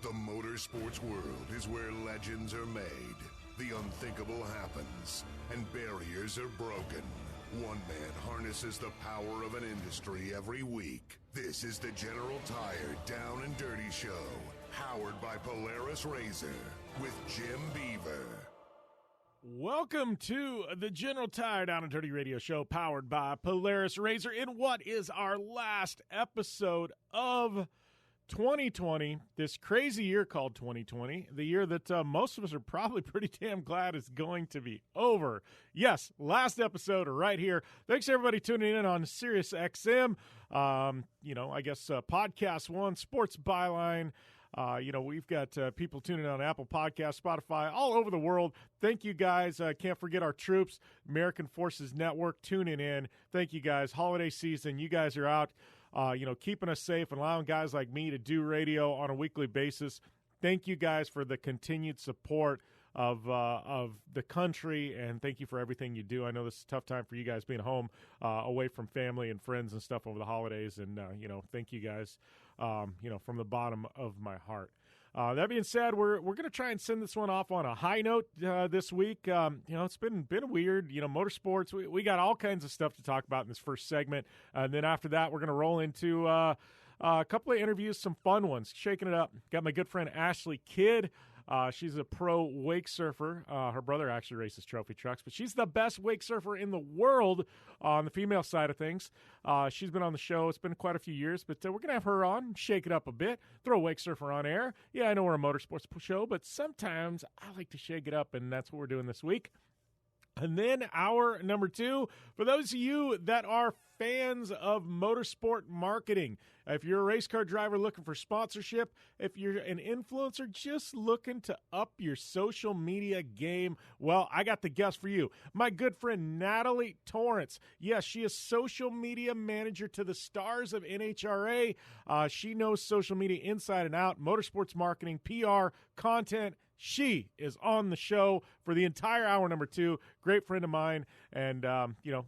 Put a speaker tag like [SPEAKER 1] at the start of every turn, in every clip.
[SPEAKER 1] The motorsports world is where legends are made, the unthinkable happens, and barriers are broken. One man harnesses the power of an industry every week. This is the General Tire Down and Dirty Show, powered by Polaris RZR, with Jim Beaver.
[SPEAKER 2] Welcome to the General Tire Down and Dirty Radio Show, powered by Polaris RZR, in what is our last episode of 2020, this crazy year called 2020, the year that most of us are probably pretty damn glad is going to be over. Yes, last episode right here. Thanks everybody tuning in on Sirius XM, Podcast One, Sports Byline. We've got people tuning in on Apple Podcasts, Spotify, all over the world. Thank you guys. Can't forget our troops, American Forces Network, tuning in. Thank you guys. Holiday season, you guys are out, keeping us safe and allowing guys like me to do radio on a weekly basis. Thank you guys for the continued support of the country, and thank you for everything you do. I know this is a tough time for you guys being home, away from family and friends and stuff over the holidays, and, thank you guys, from the bottom of my heart. That being said, we're going to try and send this one off on a high note this week. It's been weird. Motorsports, we got all kinds of stuff to talk about in this first segment, and then after that, we're going to roll into a couple of interviews, some fun ones, shaking it up. Got my good friend Ashley Kidd. She's a pro wake surfer. Her brother actually races trophy trucks, but she's the best wake surfer in the world on the female side of things. She's been on the show. It's been quite a few years, but we're going to have her on, shake it up a bit, throw a wake surfer on air. Yeah, I know we're a motorsports show, but sometimes I like to shake it up, and that's what we're doing this week. And then hour number two, for those of you that are fans of motorsport marketing, if you're a race car driver looking for sponsorship, if you're an influencer just looking to up your social media game, well, I got the guest for you. My good friend Natalie Torrence. Yes, she is social media manager to the stars of NHRA. She knows social media inside and out, motorsports marketing, PR, content. She is on the show for the entire hour number two. Great friend of mine, and,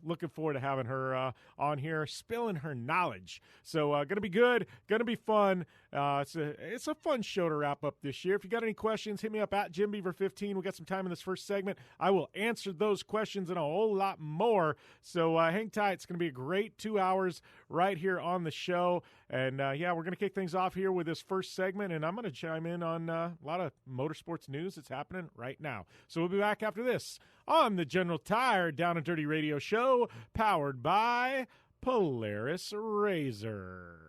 [SPEAKER 2] looking forward to having her on here, spilling her knowledge. So going to be good, going to be fun. It's a fun show to wrap up this year. If you got any questions, hit me up at JimBeaver15. We got some time in this first segment. I will answer those questions and a whole lot more. So hang tight. It's going to be a great 2 hours right here on the show. And, we're going to kick things off here with this first segment, and I'm going to chime in on a lot of motorsports news that's happening right now. So we'll be back after this on the General Tire Down and Dirty Radio Show, powered by Polaris RZR.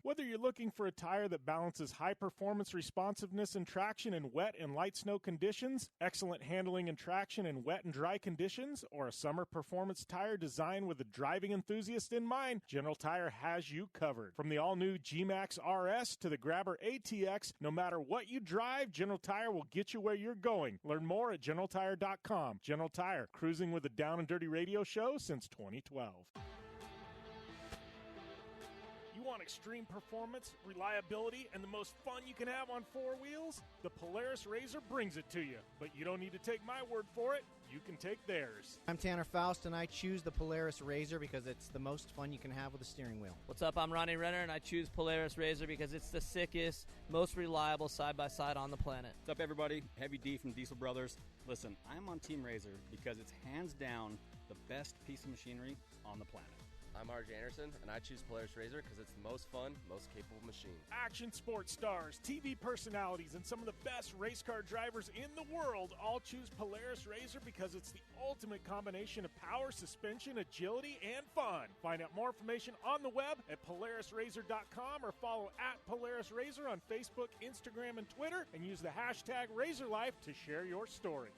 [SPEAKER 2] Whether you're looking for a tire that balances high performance responsiveness and traction in wet and light snow conditions, excellent handling and traction in wet and dry conditions, or a summer performance tire designed with the driving enthusiast in mind, General Tire has you covered. From the all-new G-Max RS to the Grabber ATX, no matter what you drive, General Tire will get you where you're going. Learn more at GeneralTire.com. General Tire, cruising with the Down and Dirty Radio Show since 2012. You want extreme performance, reliability, and the most fun you can have on four wheels? The Polaris RZR brings it to you. But you don't need to take my word for it. You can take theirs.
[SPEAKER 3] I'm Tanner Faust, and I choose the Polaris RZR because it's the most fun you can have with a steering wheel.
[SPEAKER 4] What's up? I'm Ronnie Renner, and I choose Polaris RZR because it's the sickest, most reliable side-by-side on the planet.
[SPEAKER 5] What's up, everybody? Heavy D from Diesel Brothers. Listen, I'm on Team RZR because it's hands down the best piece of machinery on the planet.
[SPEAKER 6] I'm RJ Anderson, and I choose Polaris RZR because it's the most fun, most capable machine.
[SPEAKER 2] Action sports stars, TV personalities, and some of the best race car drivers in the world all choose Polaris RZR because it's the ultimate combination of power, suspension, agility, and fun. Find out more information on the web at PolarisRZR.com or follow at Polaris RZR on Facebook, Instagram, and Twitter, and use the hashtag RZRLife to share your story.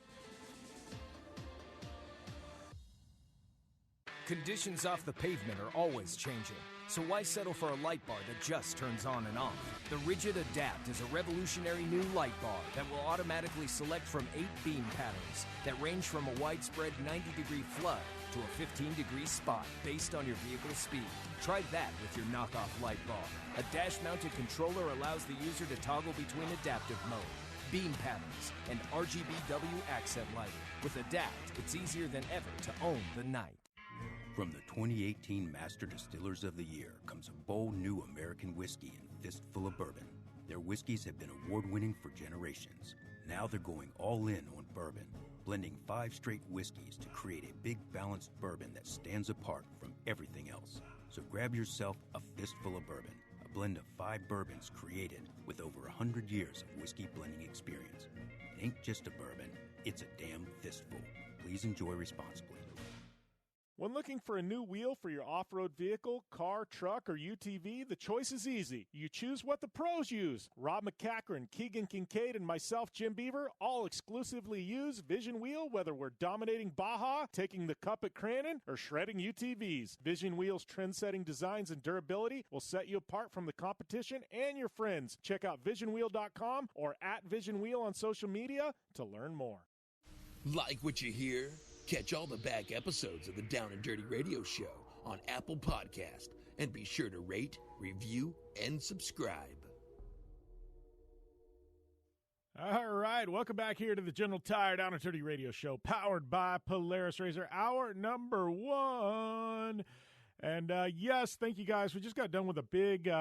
[SPEAKER 7] Conditions off the pavement are always changing, so why settle for a light bar that just turns on and off? The Rigid Adapt is a revolutionary new light bar that will automatically select from 8 beam patterns that range from a widespread 90-degree flood to a 15-degree spot based on your vehicle's speed. Try that with your knockoff light bar. A dash-mounted controller allows the user to toggle between adaptive mode, beam patterns, and RGBW accent lighting. With Adapt, it's easier than ever to own the night.
[SPEAKER 8] From the 2018 Master Distillers of the Year comes a bold new American whiskey and fistful of bourbon. Their whiskeys have been award-winning for generations. Now they're going all in on bourbon, blending 5 straight whiskeys to create a big balanced bourbon that stands apart from everything else. So grab yourself a fistful of bourbon, a blend of 5 bourbons created with over 100 years of whiskey blending experience. It ain't just a bourbon, it's a damn fistful. Please enjoy responsibly.
[SPEAKER 2] When looking for a new wheel for your off-road vehicle, car, truck, or UTV, the choice is easy. You choose what the pros use. Rob McCachran, Keegan Kincaid, and myself, Jim Beaver, all exclusively use Vision Wheel, whether we're dominating Baja, taking the cup at Crandon, or shredding UTVs. Vision Wheel's trend-setting designs and durability will set you apart from the competition and your friends. Check out visionwheel.com or @VisionWheel on social media to learn more.
[SPEAKER 9] Like what you hear? Catch all the back episodes of the Down and Dirty Radio Show on Apple Podcast, and be sure to rate, review, and subscribe.
[SPEAKER 2] All right, welcome back here to the General Tire Down and Dirty Radio Show, powered by Polaris RZR, hour number 1. And yes, thank you guys. We just got done with a big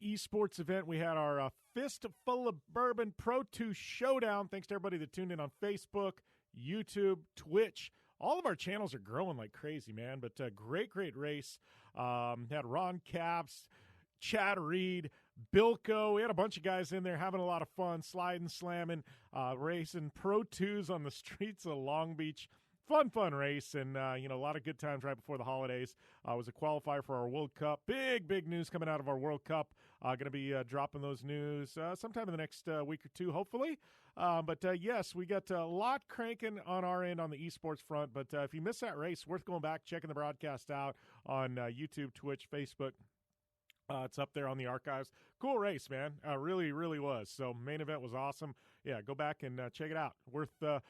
[SPEAKER 2] esports event. We had our Fistful of Bourbon Pro 2 Showdown. Thanks to everybody that tuned in on Facebook, YouTube, Twitch. All of our channels are growing like crazy, man. But great race. Had Ron Caps, Chad Reed, Bilko. We had a bunch of guys in there having a lot of fun, sliding, slamming, racing Pro 2s on the streets of Long Beach. Fun race, and a lot of good times right before the holidays. Was a qualifier for our World Cup. Big news coming out of our World Cup. Going to be dropping those news sometime in the next week or two, hopefully. But yes, we got a lot cranking on our end on the esports front. But if you missed that race, worth going back, checking the broadcast out on YouTube, Twitch, Facebook. It's up there on the archives. Cool race, man. Really was. So main event was awesome. Yeah, go back and check it out. Worth the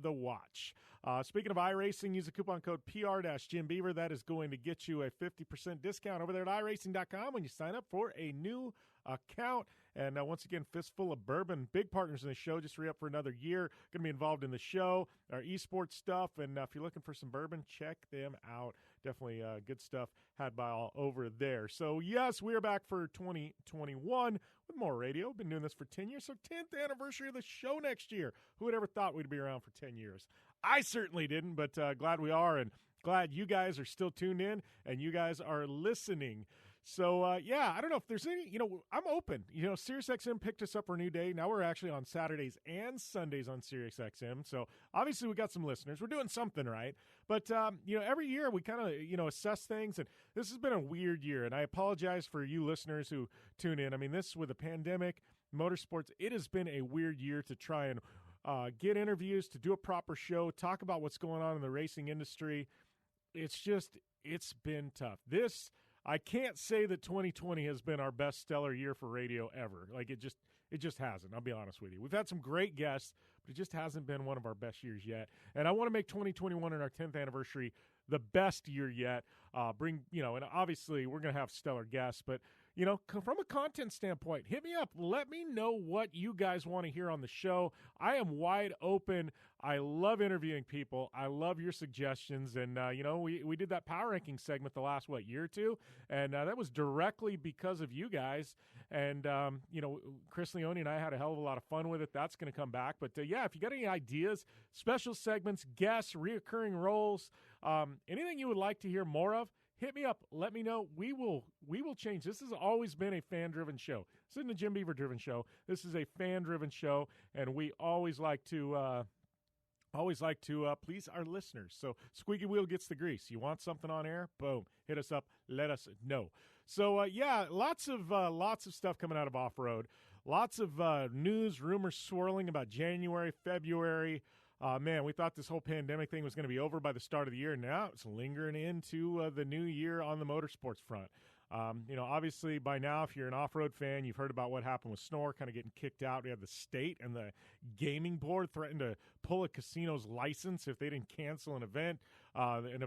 [SPEAKER 2] watch. Speaking of iRacing, use the coupon code PR-JimBeaver. That is going to get you a 50% discount over there at iRacing.com when you sign up for a new account. And once again, Fistful of Bourbon, big partners in the show. Just re-up for another year. Going to be involved in the show, our esports stuff. And if you're looking for some bourbon, check them out. Definitely good stuff had by all over there. So, yes, we are back for 2021 with more radio. Been doing this for 10 years. So, 10th anniversary of the show next year. Who would ever thought we'd be around for 10 years? I certainly didn't, but glad we are, and glad you guys are still tuned in and you guys are listening. So, yeah, I don't know if there's any, I'm open. SiriusXM picked us up for a new day. Now we're actually on Saturdays and Sundays on SiriusXM. So, obviously, we got some listeners. We're doing something right. But, every year we kind of, assess things. And this has been a weird year. And I apologize for you listeners who tune in. I mean, this with the pandemic, motorsports, it has been a weird year to try and get interviews, to do a proper show, talk about what's going on in the racing industry. It's been tough. I can't say that 2020 has been our best stellar year for radio ever. Like it just hasn't. I'll be honest with you. We've had some great guests, but it just hasn't been one of our best years yet. And I want to make 2021 and our 10th anniversary the best year yet. And obviously we're going to have stellar guests, but from a content standpoint, hit me up. Let me know what you guys want to hear on the show. I am wide open. I love interviewing people. I love your suggestions. And, we did that power ranking segment the last, year or two? And that was directly because of you guys. And, Chris Leone and I had a hell of a lot of fun with it. That's going to come back. But, yeah, if you got any ideas, special segments, guests, reoccurring roles, anything you would like to hear more of, hit me up. Let me know. We will change. This has always been a fan-driven show. This isn't a Jim Beaver-driven show. This is a fan-driven show, and we always like to please our listeners. So squeaky wheel gets the grease. You want something on air? Boom. Hit us up. Let us know. So, yeah, lots of stuff coming out of off-road. Lots of news, rumors swirling about January, February. Man, we thought this whole pandemic thing was going to be over by the start of the year. Now it's lingering into the new year on the motorsports front. Obviously by now, if you're an off-road fan, you've heard about what happened with Snore kind of getting kicked out. We had the state and the gaming board threatened to pull a casino's license if they didn't cancel an event. And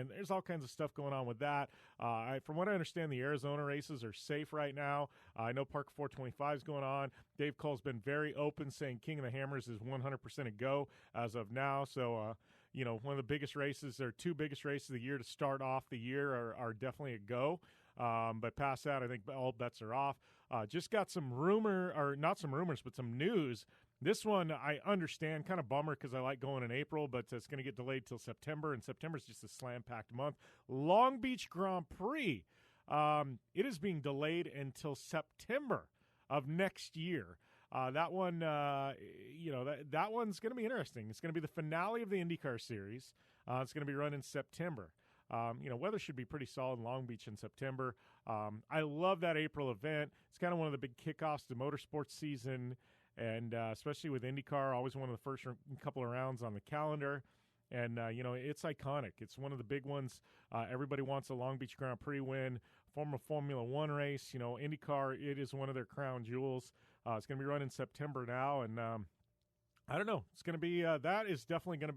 [SPEAKER 2] there's all kinds of stuff going on with that. From what I understand, the Arizona races are safe right now. I know Park 425 is going on. Dave Cole's been very open, saying King of the Hammers is 100% a go as of now. So, one of the biggest races, or two biggest races of the year to start off the year are definitely a go. But past that, I think all bets are off. Just got some not some rumors, but some news. This one I understand, kind of bummer because I like going in April, but it's going to get delayed till September, and September is just a slam-packed month. Long Beach Grand Prix, it is being delayed until September of next year. That one, that one's going to be interesting. It's going to be the finale of the IndyCar series. It's going to be run in September. Weather should be pretty solid in Long Beach in September. I love that April event. It's kind of one of the big kickoffs to motorsports season, and especially with IndyCar, always one of the first couple of rounds on the calendar. And, it's iconic. It's one of the big ones. Everybody wants a Long Beach Grand Prix win. Former Formula One race, IndyCar, it is one of their crown jewels. It's going to be run in September now, and I don't know. It's going to be that is definitely going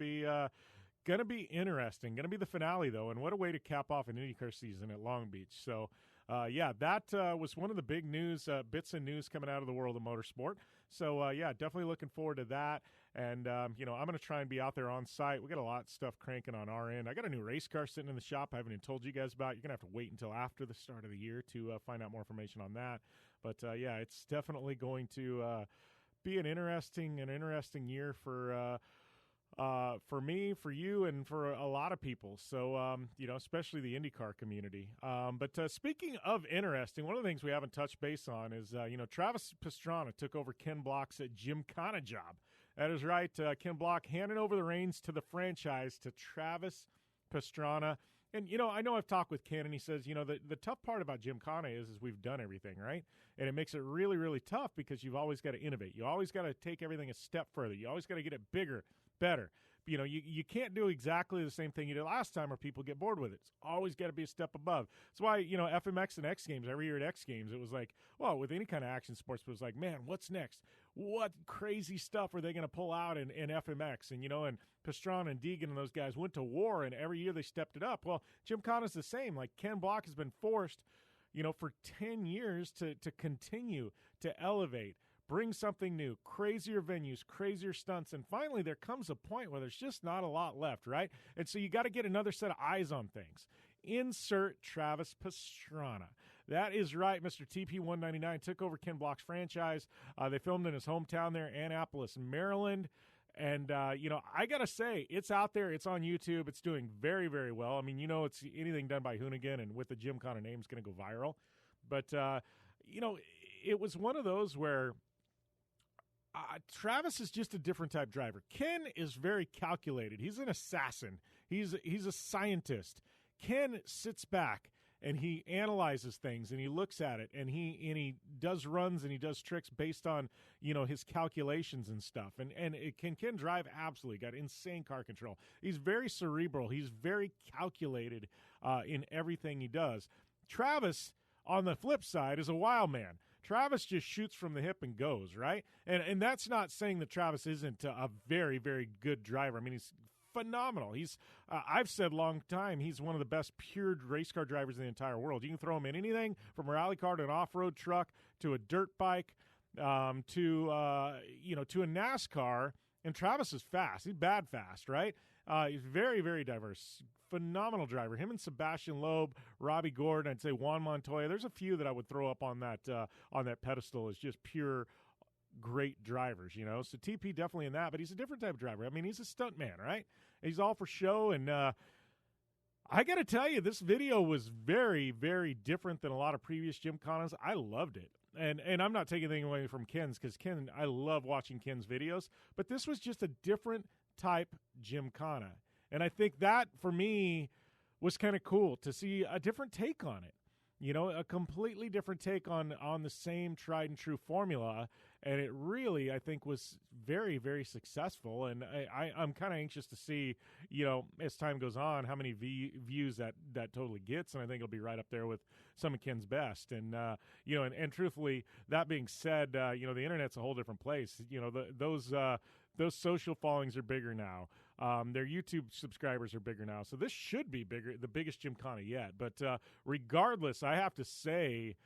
[SPEAKER 2] to be interesting. Going to be the finale, though, and what a way to cap off an IndyCar season at Long Beach. So, that was one of the big news bits of news coming out of the world of motorsport. So, definitely looking forward to that. And, I'm going to try and be out there on site. We got a lot of stuff cranking on our end. I got a new race car sitting in the shop I haven't even told you guys about. You're going to have to wait until after the start of the year to find out more information on that. But, it's definitely going to be an interesting year for me, for you, and for a lot of people. So, especially the IndyCar community. But speaking of interesting, one of the things we haven't touched base on is, Travis Pastrana took over Ken Block's Gymkhana job. That is right. Ken Block handed over the reins to the franchise to Travis Pastrana. And, I know I've talked with Ken, and he says, the tough part about Gymkhana is we've done everything, right? And it makes it really, really tough because you've always got to innovate. You always got to take everything a step further. You always got to get it bigger, better. You can't do exactly the same thing you did last time or people get bored with it. It's always got to be a step above. That's why, FMX and X Games, every year at X Games, it was like, well, with any kind of action sports, it was like, man, what's next? What crazy stuff are they going to pull out in FMX? And, and Pastrana and Deegan and those guys went to war, and every year they stepped it up. Well, Gymkhana's the same. Like, Ken Block has been forced, for 10 years to continue to elevate, bring something new, crazier venues, crazier stunts, and finally there comes a point where there's just not a lot left, right? And so you got to get another set of eyes on things. Insert Travis Pastrana. That is right. Mr. TP199 took over Ken Block's franchise. They filmed in his hometown there, Annapolis, Maryland. And, I got to say, it's out there. It's on YouTube. It's doing very, very well. I mean, it's anything done by Hoonigan and with the Gymkhana name is going to go viral. But, it was one of those where Travis is just a different type driver. Ken is very calculated. He's an assassin. He's a scientist. Ken sits back and he analyzes things and he looks at it and he does runs and he does tricks based on his calculations and stuff. And Ken drive? Absolutely. Got insane car control. He's very cerebral. He's very calculated in everything he does. Travis, on the flip side, is a wild man. Travis just shoots from the hip and goes, right? And that's not saying that Travis isn't a very, very good driver. I mean, he's phenomenal. He's I've said long time he's one of the best pure race car drivers in the entire world. You can throw him in anything from a rally car to an off-road truck to a dirt bike to a NASCAR. And Travis is fast. He's bad fast, right? He's very, very diverse. Phenomenal driver. Him and Sebastian Loeb, Robbie Gordon, I'd say Juan Montoya. There's a few that I would throw up on that pedestal as just pure great drivers, So TP definitely in that, but he's a different type of driver. I mean, he's a stunt man, right? He's all for show, and I got to tell you, this video was very, very different than a lot of previous Gymkhanas. I loved it. And I'm not taking anything away from Ken's because I love watching Ken's videos, but this was just a different type Gymkhana. And I think that, for me, was kind of cool to see a different take on it. A completely different take on the same tried and true formula. And it really, I think, was very, very successful. And I'm kind of anxious to see, as time goes on, how many views that totally gets. And I think it'll be right up there with some of Ken's best. And, and truthfully, that being said, the internet's a whole different place. Those social followings are bigger now. Their YouTube subscribers are bigger now. So this should be bigger, the biggest Gymkhana yet. But regardless, I have to say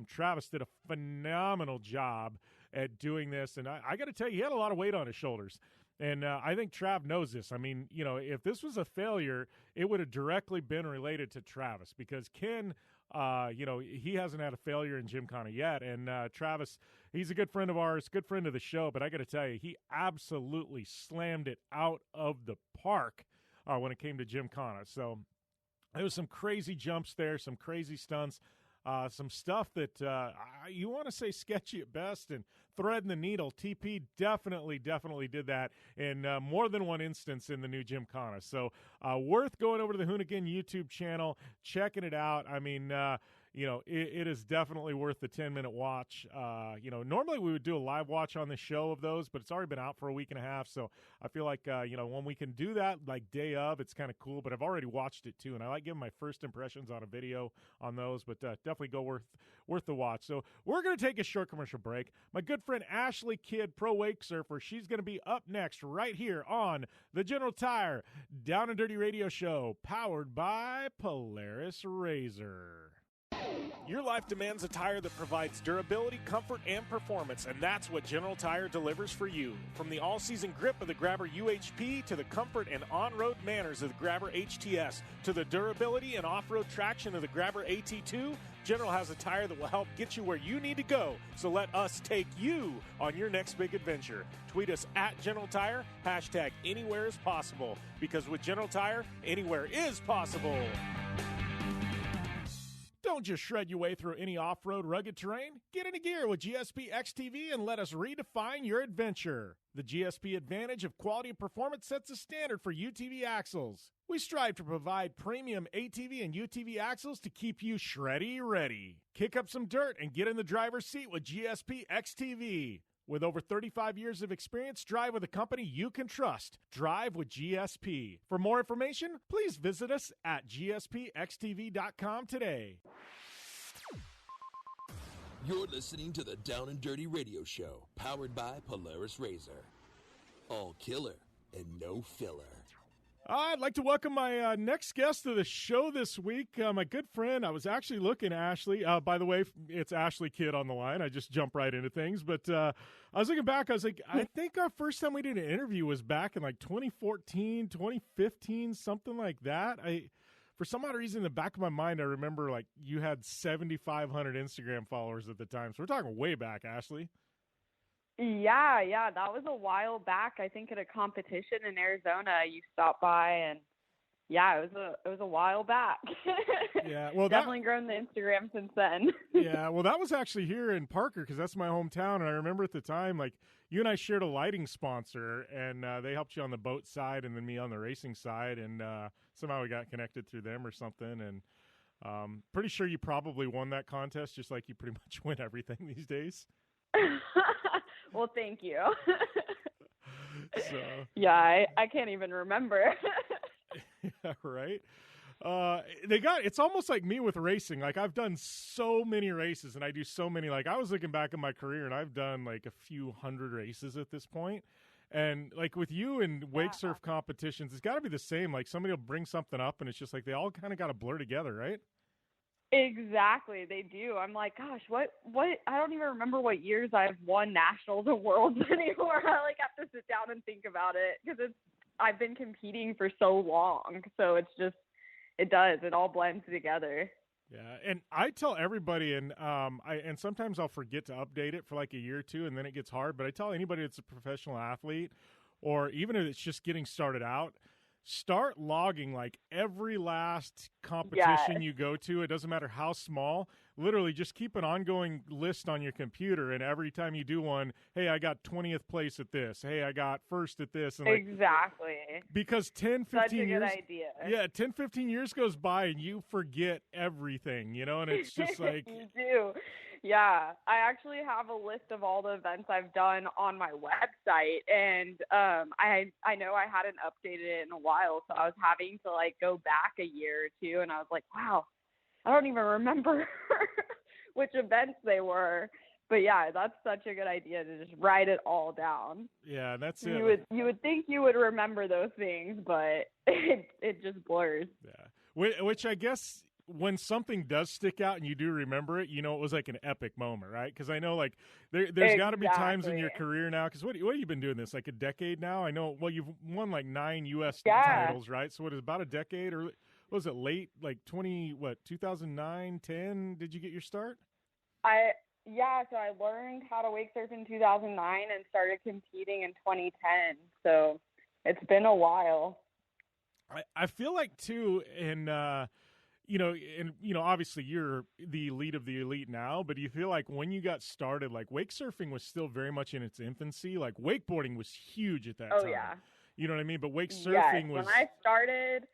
[SPEAKER 2] Travis did a phenomenal job at doing this. And I got to tell you, he had a lot of weight on his shoulders. And I think Trav knows this. I mean, if this was a failure, it would have directly been related to Travis because Ken he hasn't had a failure in Gymkhana yet. And Travis, he's a good friend of ours, good friend of the show, but I got to tell you, he absolutely slammed it out of the park when it came to Gymkhana. So there was some crazy jumps there, some crazy stunts. Some stuff that you want to say sketchy at best, and threading the needle. TP definitely did that in more than one instance in the new Gymkhana. So worth going over to the Hoonigan YouTube channel, checking it out. I mean, it is definitely worth the 10-minute watch. Normally we would do a live watch on the show of those, but it's already been out for a week and a half. So I feel like, when we can do that, like day of, it's kind of cool. But I've already watched it too, and I like giving my first impressions on a video on those. But definitely go worth the watch. So we're going to take a short commercial break. My good friend Ashley Kidd, pro wake surfer, she's going to be up next right here on the General Tire Down and Dirty Radio Show, powered by Polaris RZR. Your life demands a tire that provides durability, comfort, and performance, and that's what General Tire delivers for you. From the all-season grip of the Grabber UHP to the comfort and on-road manners of the Grabber HTS to the durability and off-road traction of the Grabber AT2, General has a tire that will help get you where you need to go. So let us take you on your next big adventure. Tweet us at General Tire, hashtag anywhere is possible, because with General Tire, anywhere is possible. Don't just shred your way through any off-road rugged terrain. Get into gear with GSP XTV and let us redefine your adventure. The GSP advantage of quality and performance sets a standard for UTV axles. We strive to provide premium ATV and UTV axles to keep you shreddy ready. Kick up some dirt and get in the driver's seat with GSP XTV. With over 35 years of experience, drive with a company you can trust. Drive with GSP. For more information, please visit us at gspxtv.com today.
[SPEAKER 9] You're listening to the Down and Dirty Radio Show, powered by Polaris RZR. All killer and no filler.
[SPEAKER 2] I'd like to welcome my next guest to the show this week, my good friend. I was actually looking, Ashley. By the way, it's Ashley Kidd on the line. I just jump right into things. But I was looking back. I was like, I think our first time we did an interview was back in like 2014, 2015, something like that. For some odd reason, in the back of my mind, I remember like you had 7,500 Instagram followers at the time. So we're talking way back, Ashley.
[SPEAKER 10] Yeah, that was a while back. I think at a competition in Arizona, you stopped by, and yeah, it was a while back.
[SPEAKER 2] Yeah, well,
[SPEAKER 10] definitely grown the Instagram since then.
[SPEAKER 2] Yeah, well, that was actually here in Parker because that's my hometown, and I remember at the time, like you and I shared a lighting sponsor, and they helped you on the boat side, and then me on the racing side, and somehow we got connected through them or something, and pretty sure you probably won that contest, just like you pretty much win everything these days.
[SPEAKER 10] Well, thank you.
[SPEAKER 2] So
[SPEAKER 10] yeah, I can't even remember.
[SPEAKER 2] Yeah, right. It's almost like me with racing. Like I've done so many races and I do so many, like I was looking back at my career and I've done like a few hundred races at this point. And like with you and wake surf competitions, it's got to be the same. Like somebody will bring something up and it's just like they all kind of got to blur together, right?
[SPEAKER 10] Exactly, they do. I'm like, gosh, what? I don't even remember what years I've won nationals or worlds anymore. I like have to sit down and think about it because I've been competing for so long. So it all blends together.
[SPEAKER 2] Yeah, and I tell everybody, and and sometimes I'll forget to update it for like a year or two, and then it gets hard. But I tell anybody that's a professional athlete, or even if it's just getting started out, start logging like every last competition you go to. It doesn't matter how small. Literally just keep an ongoing list on your computer, and every time you do one, hey, I got 20th place at this. Hey, I got first at this. And
[SPEAKER 10] exactly.
[SPEAKER 2] Because 10, 15
[SPEAKER 10] Such a
[SPEAKER 2] years.
[SPEAKER 10] good idea.
[SPEAKER 2] Yeah, 10, 15 years goes by and you forget everything, and it's just like.
[SPEAKER 10] You do. Yeah, I actually have a list of all the events I've done on my website, and I know I hadn't updated it in a while, so I was having to like go back a year or two, and I was like, wow, I don't even remember which events they were. But yeah, that's such a good idea to just write it all down.
[SPEAKER 2] Yeah, that's it.
[SPEAKER 10] You would think you would remember those things, but it just blurs.
[SPEAKER 2] Yeah, which I guess. When something does stick out and you do remember it, it was like an epic moment, right? Because I know, like, there's got to be times in your career now. Because what have you been doing this? Like a decade now? I know. Well, you've won like 9 U.S. titles, right? So what is about a decade or what was it, late, like 2009, 10? Did you get your start?
[SPEAKER 10] So I learned how to wake surf in 2009 and started competing in 2010. So it's been a while.
[SPEAKER 2] I feel like too, and obviously you're the elite of the elite now, but do you feel like when you got started, like wake surfing was still very much in its infancy? Like wakeboarding was huge at that time.
[SPEAKER 10] Oh, yeah.
[SPEAKER 2] You know what I mean? But wake surfing was...
[SPEAKER 10] When I started,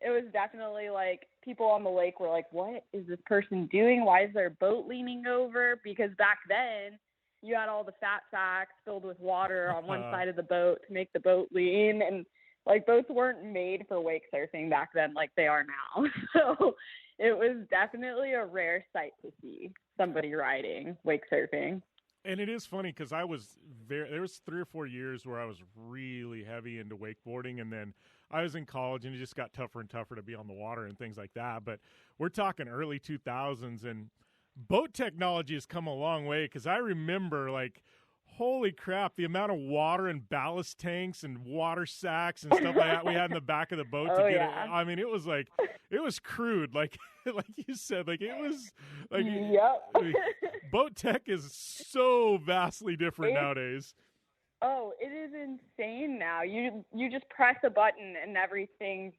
[SPEAKER 10] it was definitely like people on the lake were like, what is this person doing? Why is their boat leaning over? Because back then you had all the fat sacks filled with water on one side of the boat to make the boat lean. And like boats weren't made for wake surfing back then like they are now. So it was definitely a rare sight to see somebody riding wake surfing.
[SPEAKER 2] And it is funny because there was 3 or 4 years where I was really heavy into wakeboarding, and then I was in college and it just got tougher and tougher to be on the water and things like that. But we're talking early 2000s, and boat technology has come a long way, because I remember, like, holy crap, the amount of water and ballast tanks and water sacks and stuff like that we had in the back of the boat to get it. I mean, it was like, it was crude. Like you said, like it was like, boat tech is so vastly different nowadays.
[SPEAKER 10] Oh, it is insane now. You just press a button and everything's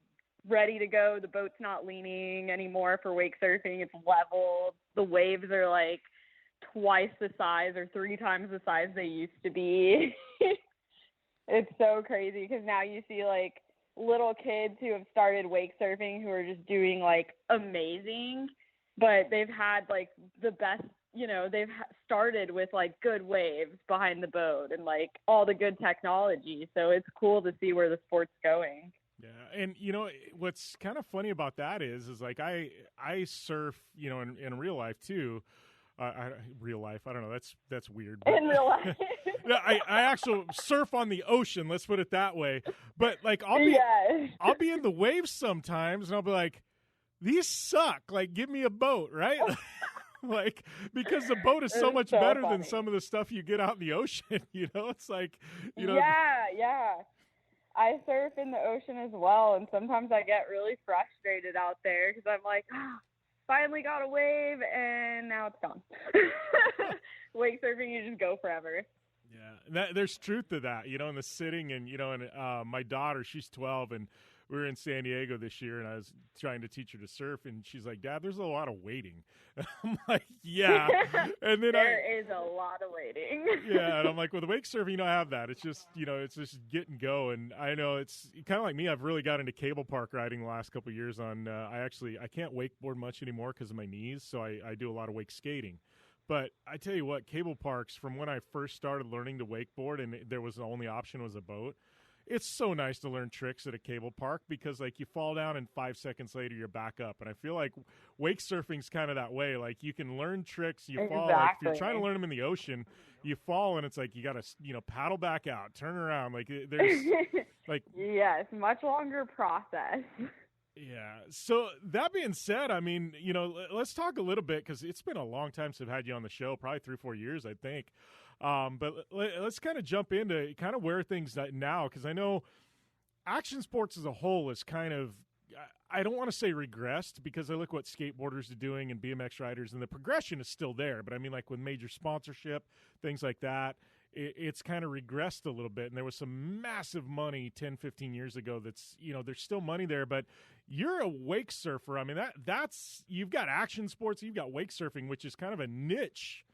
[SPEAKER 10] ready to go. The boat's not leaning anymore for wake surfing. It's level. The waves are like twice the size or 3 times the size they used to be. It's so crazy, because now you see like little kids who have started wake surfing who are just doing like amazing, but they've had like the best, they've started with like good waves behind the boat and like all the good technology. So it's cool to see where the sport's going.
[SPEAKER 2] Yeah, and what's kind of funny about that is like I surf, in real life too. Real life, I don't know. That's weird. But,
[SPEAKER 10] in real life,
[SPEAKER 2] I actually surf on the ocean. Let's put it that way. But like I'll be in the waves sometimes, and I'll be like, these suck. Like, give me a boat, right? Like, because the boat is so much better than some of the stuff you get out in the ocean. It's like,
[SPEAKER 10] Yeah. I surf in the ocean as well, and sometimes I get really frustrated out there because I'm like, finally got a wave, and now it's gone. Wake surfing, you just go forever.
[SPEAKER 2] Yeah, there's truth to that, in the sitting, and, my daughter, she's 12, and we were in San Diego this year, and I was trying to teach her to surf, and she's like, Dad, there's a lot of waiting. I'm like, yeah. And then
[SPEAKER 10] there is a lot of waiting.
[SPEAKER 2] Yeah, and I'm like, with wake surfing, I have that. It's just, it's just get and go. And I know it's kind of like me. I've really got into cable park riding the last couple of years. I can't wakeboard much anymore because of my knees, so I do a lot of wake skating. But I tell you what, cable parks, from when I first started learning to wakeboard, and there was the only option was a boat, it's so nice to learn tricks at a cable park, because like you fall down and 5 seconds later you're back up. And I feel like wake surfing's kind of that way. Like you can learn tricks, you fall. Like if you're trying to learn them in the ocean, you fall and it's like you got to paddle back out, turn around. Like there's like
[SPEAKER 10] yes, much longer process.
[SPEAKER 2] Yeah. So that being said, I mean, let's talk a little bit, because it's been a long time since I've had you on the show, probably 3 or 4 years, I think. But let's kind of jump into kind of where things are now, because I know action sports as a whole is kind of, I don't want to say regressed, because I look what skateboarders are doing and BMX riders, and the progression is still there. But I mean, like with major sponsorship, things like that, it's kind of regressed a little bit. And there was some massive money 10, 15 years ago that's, there's still money there. But you're a wake surfer. I mean, that's you've got action sports, you've got wake surfing, which is kind of a niche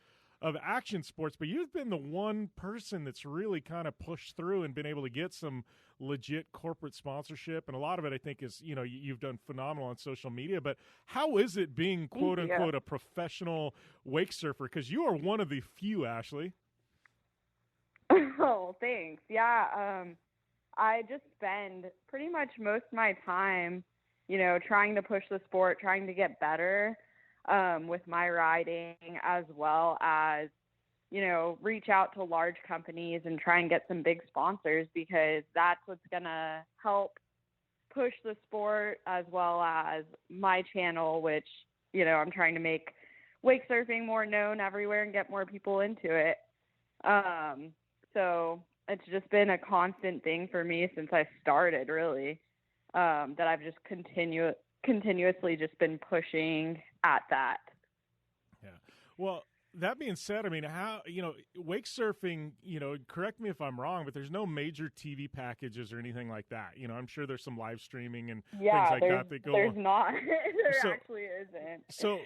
[SPEAKER 2] of action sports, but you've been the one person that's really kind of pushed through and been able to get some legit corporate sponsorship. And a lot of it, I think, is, you've done phenomenal on social media. But how is it being, quote unquote, a professional wake surfer? Because you are one of the few, Ashley.
[SPEAKER 10] Oh, thanks. Yeah. I just spend pretty much most of my time, trying to push the sport, trying to get better. With my riding, as well as, reach out to large companies and try and get some big sponsors, because that's what's going to help push the sport, as well as my channel, which, I'm trying to make wake surfing more known everywhere and get more people into it. So it's just been a constant thing for me since I started, really, that I've just continuously just been pushing at that.
[SPEAKER 2] Yeah. Well, that being said, I mean, how, wake surfing, correct me if I'm wrong, but there's no major TV packages or anything like that. I'm sure there's some live streaming and things like that go
[SPEAKER 10] there's
[SPEAKER 2] on.
[SPEAKER 10] not. There actually isn't.
[SPEAKER 2] So,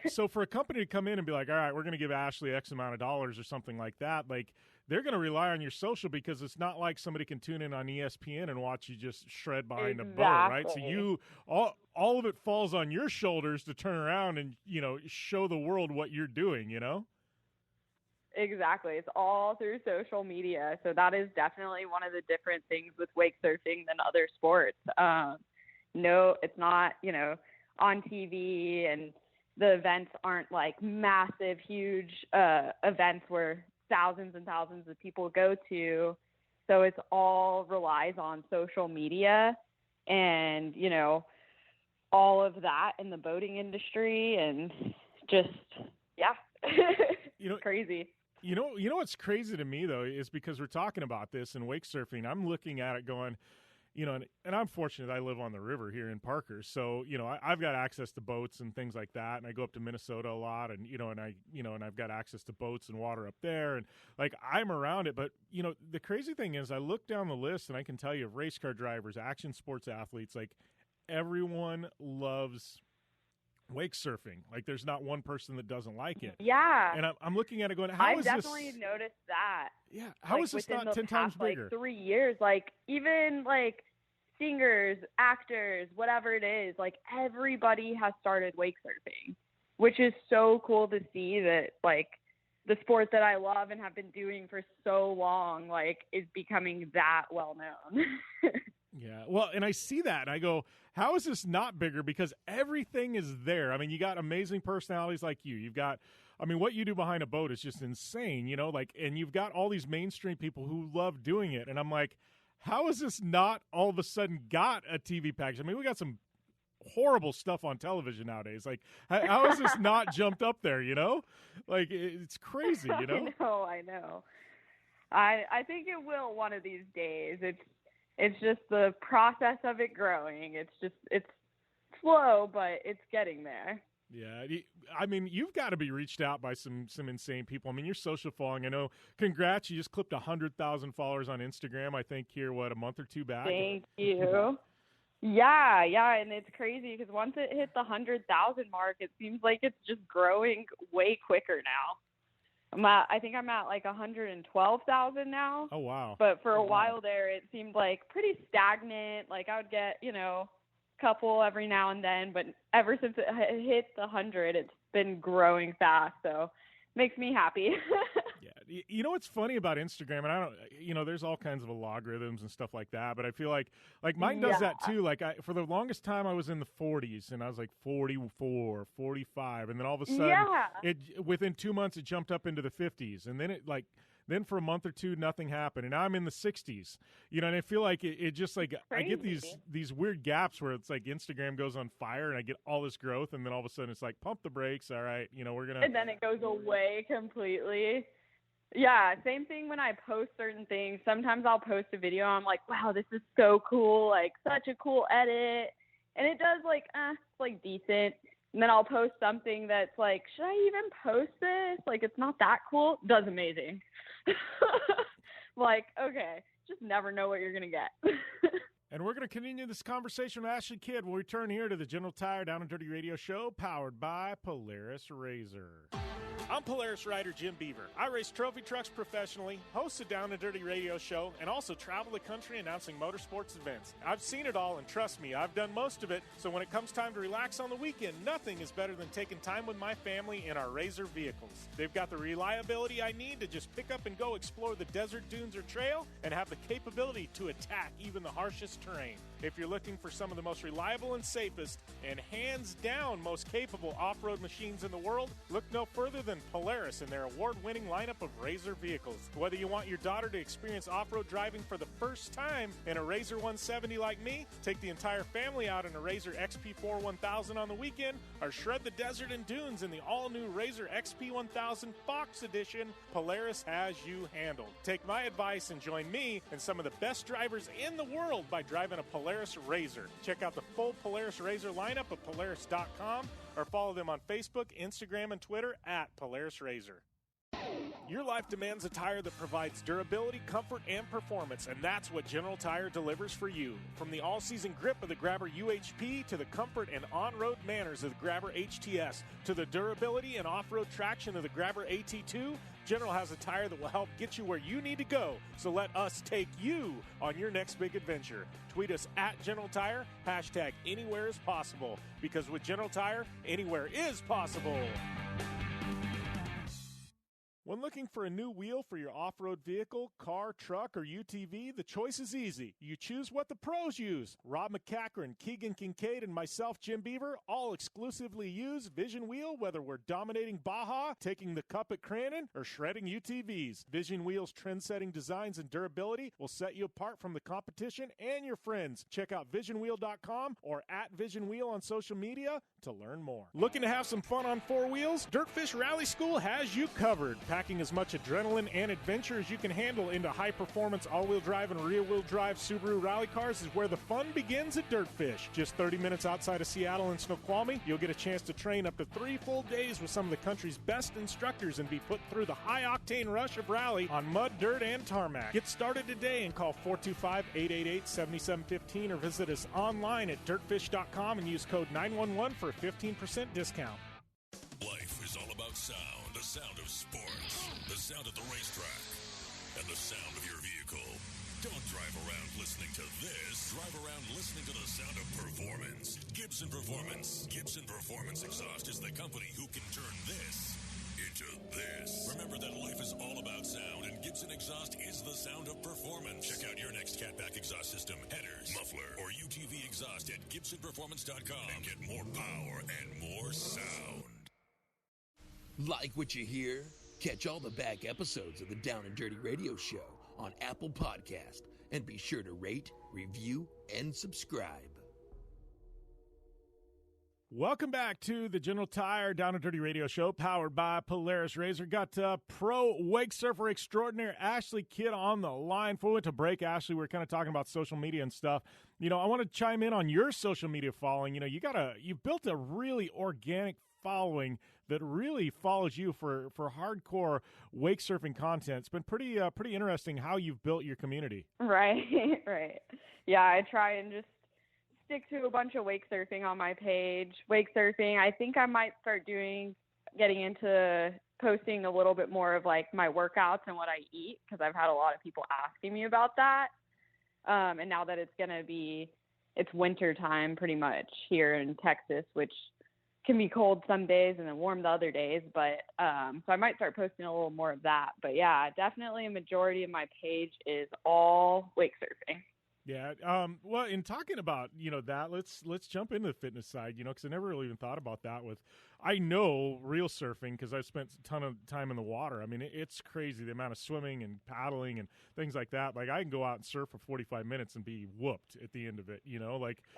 [SPEAKER 2] so for a company to come in and be like, all right, we're going to give Ashley X amount of dollars or something like that, like, they're going to rely on your social, because it's not like somebody can tune in on ESPN and watch you just shred behind a boat, right? So all of it falls on your shoulders to turn around and, show the world what you're doing,
[SPEAKER 10] Exactly. It's all through social media. So that is definitely one of the different things with wake surfing than other sports. No, it's not, on TV, and the events aren't like massive, huge events where thousands and thousands of people go to. So it's all relies on social media and, all of that in the boating industry, and just, crazy.
[SPEAKER 2] You know what's crazy to me, though, is because we're talking about this in wake surfing, I'm looking at it going, and I'm fortunate I live on the river here in Parker. So, I've got access to boats and things like that. And I go up to Minnesota a lot, and, and I've got access to boats and water up there. And like, I'm around it. But, the crazy thing is I look down the list and I can tell you, race car drivers, action sports athletes, like, everyone loves wake surfing. Like, there's not one person that doesn't like it.
[SPEAKER 10] Yeah.
[SPEAKER 2] And I'm looking at it going,
[SPEAKER 10] I've definitely noticed that.
[SPEAKER 2] Yeah. How is this not 10 times bigger?
[SPEAKER 10] 3 years, like, even like singers, actors, whatever it is, like, everybody has started wake surfing, which is so cool to see that, like, the sport that I love and have been doing for so long, like, is becoming that well known.
[SPEAKER 2] Yeah, well, and I see that, and I go, how is this not bigger? Because everything is there. I mean, you got amazing personalities like you. You've got, I mean, what you do behind a boat is just insane, and you've got all these mainstream people who love doing it. And I'm like, how is this not all of a sudden got a TV package? I mean, we got some horrible stuff on television nowadays. Like, how is this not jumped up there, Like, it's crazy,
[SPEAKER 10] I know. I think it will one of these days. It's just the process of it growing. It's slow, but it's getting there.
[SPEAKER 2] Yeah. I mean, you've got to be reached out by some insane people. I mean, your social following, I know, congrats. You just clipped 100,000 followers on Instagram, I think, here, a month or two back?
[SPEAKER 10] Thank you. Yeah. And it's crazy because once it hit the 100,000 mark, it seems like it's just growing way quicker now. I think I'm at like 112,000 now.
[SPEAKER 2] Oh, wow.
[SPEAKER 10] But for a while there, it seemed like pretty stagnant. Like, I would get, a couple every now and then. But ever since it hit the 100, it's been growing fast. So makes me happy.
[SPEAKER 2] Yeah. You know what's funny about Instagram? And I don't, there's all kinds of algorithms and stuff like that. But I feel like mine does that too. Like, for the longest time, I was in the 40s, and I was like 44, 45. And then all of a sudden, within 2 months, it jumped up into the 50s. And then then for a month or two, nothing happened. And now I'm in the 60s, and I feel like it just like,
[SPEAKER 10] crazy.
[SPEAKER 2] I get these weird gaps where it's like Instagram goes on fire and I get all this growth. And then all of a sudden it's like, pump the brakes. All right. We're going to.
[SPEAKER 10] And then it goes away completely. Yeah. Same thing when I post certain things. Sometimes I'll post a video. And I'm like, wow, this is so cool. Like, such a cool edit. And it does like, it's like decent. And then I'll post something that's like, should I even post this? Like, it's not that cool. Does amazing. Like, okay, just never know what you're going to get.
[SPEAKER 2] And we're going to continue this conversation with Ashley Kidd. We'll return here to the General Tire Down and Dirty Radio Show, powered by Polaris RZR. I'm Polaris rider Jim Beaver. I race trophy trucks professionally, host a Down and Dirty Radio Show, and also travel the country announcing motorsports events. I've seen it all, and trust me, I've done most of it. So when it comes time to relax on the weekend, nothing is better than taking time with my family in our RZR vehicles. They've got the reliability I need to just pick up and go explore the desert, dunes, or trail, and have the capability to attack even the harshest terrain. If you're looking for some of the most reliable and safest, and hands down most capable off-road machines in the world, look no further than Polaris and their award-winning lineup of RZR vehicles. Whether you want your daughter to experience off-road driving for the first time in a RZR 170 like me, take the entire family out in a RZR XP4 1000 on the weekend, or shred the desert and dunes in the all-new RZR XP 1000 Fox Edition, Polaris has you handled. Take my advice and join me and some of the best drivers in the world by driving a Polaris RZR. Check out the full Polaris RZR lineup at Polaris.com or follow them on Facebook, Instagram, and Twitter at Polaris RZR. Your life demands a tire that provides durability, comfort, and performance, and that's what General Tire delivers for you. From the all-season grip of the Grabber UHP to the comfort and on-road manners of the Grabber HTS to the durability and off-road traction of the Grabber AT2, General has a tire that will help get you where you need to go. So let us take you on your next big adventure. Tweet us at General Tire, hashtag anywhere is possible, because with General Tire, anywhere is possible. When looking for a new wheel for your off-road vehicle, car, truck, or UTV, the choice is easy. You choose what the pros use. Rob McCachran, Keegan Kincaid, and myself, Jim Beaver, all exclusively use Vision Wheel, whether we're dominating Baja, taking the cup at Crandon, or shredding UTVs. Vision Wheel's trend-setting designs and durability will set you apart from the competition and your friends. Check out visionwheel.com or at Vision Wheel on social media to learn more. Looking to have some fun on four wheels? Dirtfish Rally School has you covered. Packing as much adrenaline and adventure as you can handle into high-performance all-wheel drive and rear-wheel drive Subaru rally cars is where the fun begins at Dirtfish. Just 30 minutes outside of Seattle in Snoqualmie, you'll get a chance to train up to 3 full days with some of the country's best instructors and be put through the high-octane rush of rally on mud, dirt, and tarmac. Get started today and call 425-888-7715 or visit us online at dirtfish.com and use code 911 for a 15% discount.
[SPEAKER 11] Life is all about sound. The sound of sports, the sound of the racetrack, and the sound of your vehicle. Don't drive around listening to this. Drive around listening to the sound of performance. Gibson Performance. Gibson Performance Exhaust is the company who can turn this into this. Remember that life is all about sound, and Gibson Exhaust is the sound of performance. Check out your next catback exhaust system, headers, muffler, or UTV exhaust at GibsonPerformance.com and get more power and more sound.
[SPEAKER 9] Like what you hear? Catch all the back episodes of the Down and Dirty Radio Show on Apple Podcast and be sure to rate, review, and subscribe.
[SPEAKER 2] Welcome back to the General Tire Down and Dirty Radio Show, powered by Polaris RZR. Got pro wake surfer extraordinaire Ashley Kidd on the line. Before we went to break, Ashley, we were kind of talking about social media and stuff. You know, I want to chime in on your social media following. You know, you've built a really organic following that really follows you for hardcore wake surfing content. It's been pretty interesting how you've built your community.
[SPEAKER 10] Right, right. Yeah, I try and just stick to a bunch of wake surfing on my page. Wake surfing, I think I might start getting into posting a little bit more of like my workouts and what I eat, because I've had a lot of people asking me about that. And now that it's winter time pretty much here in Texas, which can be cold some days and then warm the other days. But so I might start posting a little more of that. But yeah, definitely a majority of my page is all wake surfing.
[SPEAKER 2] Yeah. Well, in talking about, that, let's jump into the fitness side, because I never really even thought about that I know real surfing because I've spent a ton of time in the water. I mean, it's crazy the amount of swimming and paddling and things like that. Like I can go out and surf for 45 minutes and be whooped at the end of it,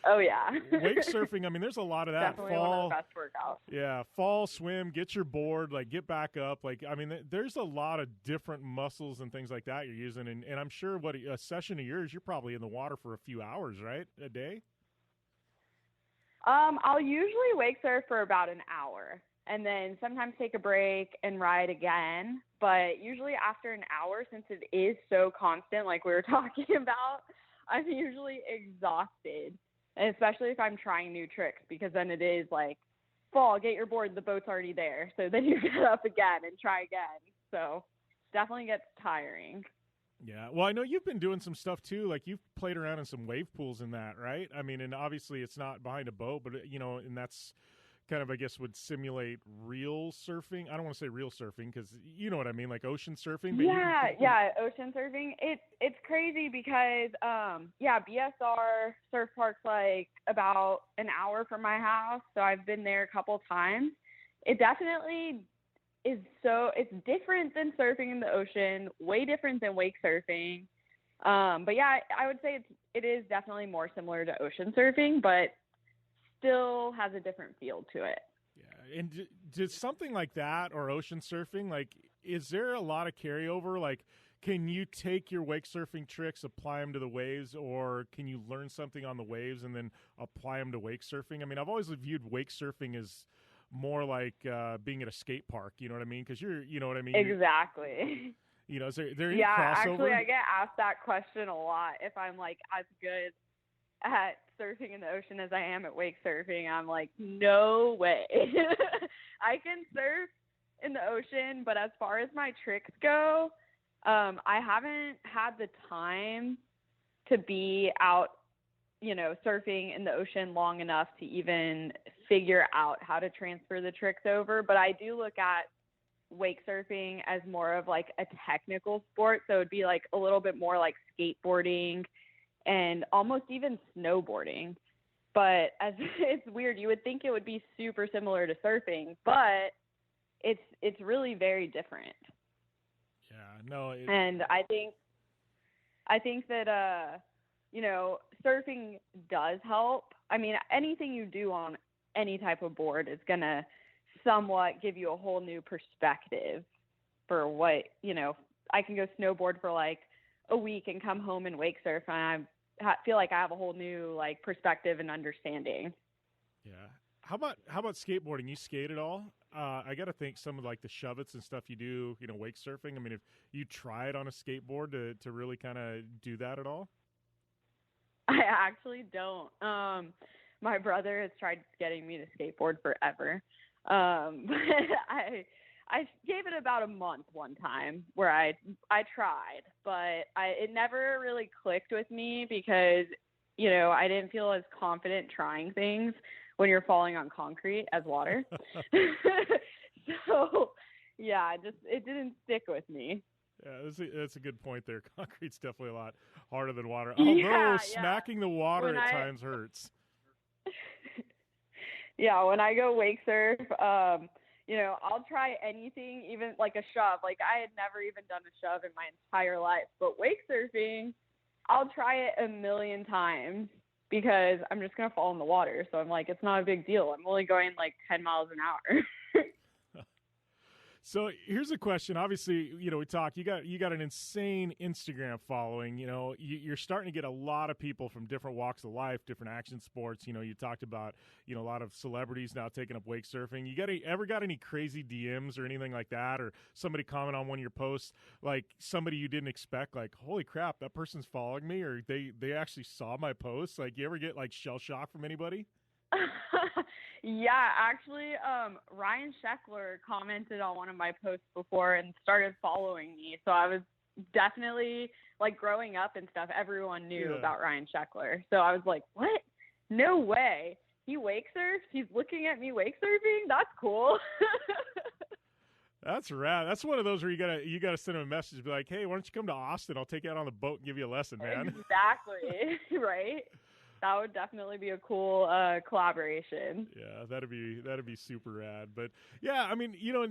[SPEAKER 10] Oh yeah.
[SPEAKER 2] Wake surfing. I mean, there's a lot of that.
[SPEAKER 10] Definitely one of the best workouts.
[SPEAKER 2] Yeah. Fall, swim, get your board, get back up. There's a lot of different muscles and things like that you're using. And I'm sure a session of yours, you're probably in the water for a few hours, right? A day?
[SPEAKER 10] I'll usually wake surf for about an hour and then sometimes take a break and ride again. But usually after an hour, since it is so constant, like we were talking about, I'm usually exhausted, and especially if I'm trying new tricks, because then it is like, fall, get your board, the boat's already there. So then you get up again and try again. So definitely gets tiring.
[SPEAKER 2] Yeah. Well, I know you've been doing some stuff too. Like you've played around in some wave pools in that, right? I mean, and obviously it's not behind a boat, but and that's kind of, I guess, would simulate real surfing. I don't want to say real surfing because you know what I mean, like ocean surfing. But
[SPEAKER 10] yeah, ocean surfing. It's crazy because, BSR surf park's like about an hour from my house. So I've been there a couple times. It definitely it's different than surfing in the ocean, way different than wake surfing. But yeah, I would say it is definitely more similar to ocean surfing, but still has a different feel to it.
[SPEAKER 2] Yeah. And did something like that or ocean surfing, is there a lot of carryover? can you take your wake surfing tricks, apply them to the waves, or can you learn something on the waves and then apply them to wake surfing? I mean, I've always viewed wake surfing as more like being at a skate park. You know what I mean? Because you know what I mean?
[SPEAKER 10] Exactly.
[SPEAKER 2] You know, is there any
[SPEAKER 10] Yeah,
[SPEAKER 2] crossover?
[SPEAKER 10] actually, I get asked that question a lot. If I'm like as good at surfing in the ocean as I am at wake surfing, I'm like, no way. I can surf in the ocean, but as far as my tricks go, I haven't had the time to be out, you know, surfing in the ocean long enough to even figure out how to transfer the tricks over. But I do look at wake surfing as more of like a technical sport. So it'd be like a little bit more like skateboarding and almost even snowboarding. But as it's weird, you would think it would be super similar to surfing, but it's really very different.
[SPEAKER 2] Yeah, no.
[SPEAKER 10] And I think that you know, surfing does help. I mean, anything you do on any type of board is gonna somewhat give you a whole new perspective for what, you know. I can go snowboard for like a week and come home and wake surf, and I feel like I have a whole new like perspective and understanding.
[SPEAKER 2] Yeah. How about skateboarding? You skate at all? I got to think some of like the shove-its and stuff you do, you know, wake surfing. I mean, if you try it on a skateboard to really kind of do that at all?
[SPEAKER 10] I actually don't. My brother has tried getting me to skateboard forever. But I gave it about a month one time where I tried, but it never really clicked with me because, you know, I didn't feel as confident trying things when you're falling on concrete as water. So, yeah, it didn't stick with me.
[SPEAKER 2] Yeah, that's a good point there. Concrete's definitely a lot harder than water. Although smacking the water at times hurts.
[SPEAKER 10] Yeah, when I go wake surf, you know, I'll try anything, even like a shove. Like I had never even done a shove in my entire life, but wake surfing, I'll try it a million times because I'm just going to fall in the water. So I'm like, it's not a big deal. I'm only going like 10 miles an hour.
[SPEAKER 2] So here's a question. Obviously, you know, you got an insane Instagram following. You know, you're starting to get a lot of people from different walks of life, different action sports. You know, you talked about, you know, a lot of celebrities now taking up wake surfing. Ever got any crazy DMs or anything like that, or somebody comment on one of your posts, like somebody you didn't expect, like, holy crap, that person's following me, or they actually saw my post? Like, you ever get like shell shock from anybody?
[SPEAKER 10] Yeah, actually, Ryan Sheckler commented on one of my posts before and started following me. So I was definitely, like, growing up and stuff, everyone knew about Ryan Sheckler. So I was like, what? No way. He wake surfs? He's looking at me wake surfing? That's cool.
[SPEAKER 2] That's rad. That's one of those where you gotta send him a message, be like, hey, why don't you come to Austin? I'll take you out on the boat and give you a lesson, man.
[SPEAKER 10] Exactly. Right? That would definitely be a cool collaboration.
[SPEAKER 2] Yeah, that'd be super rad. But yeah, I mean, you know,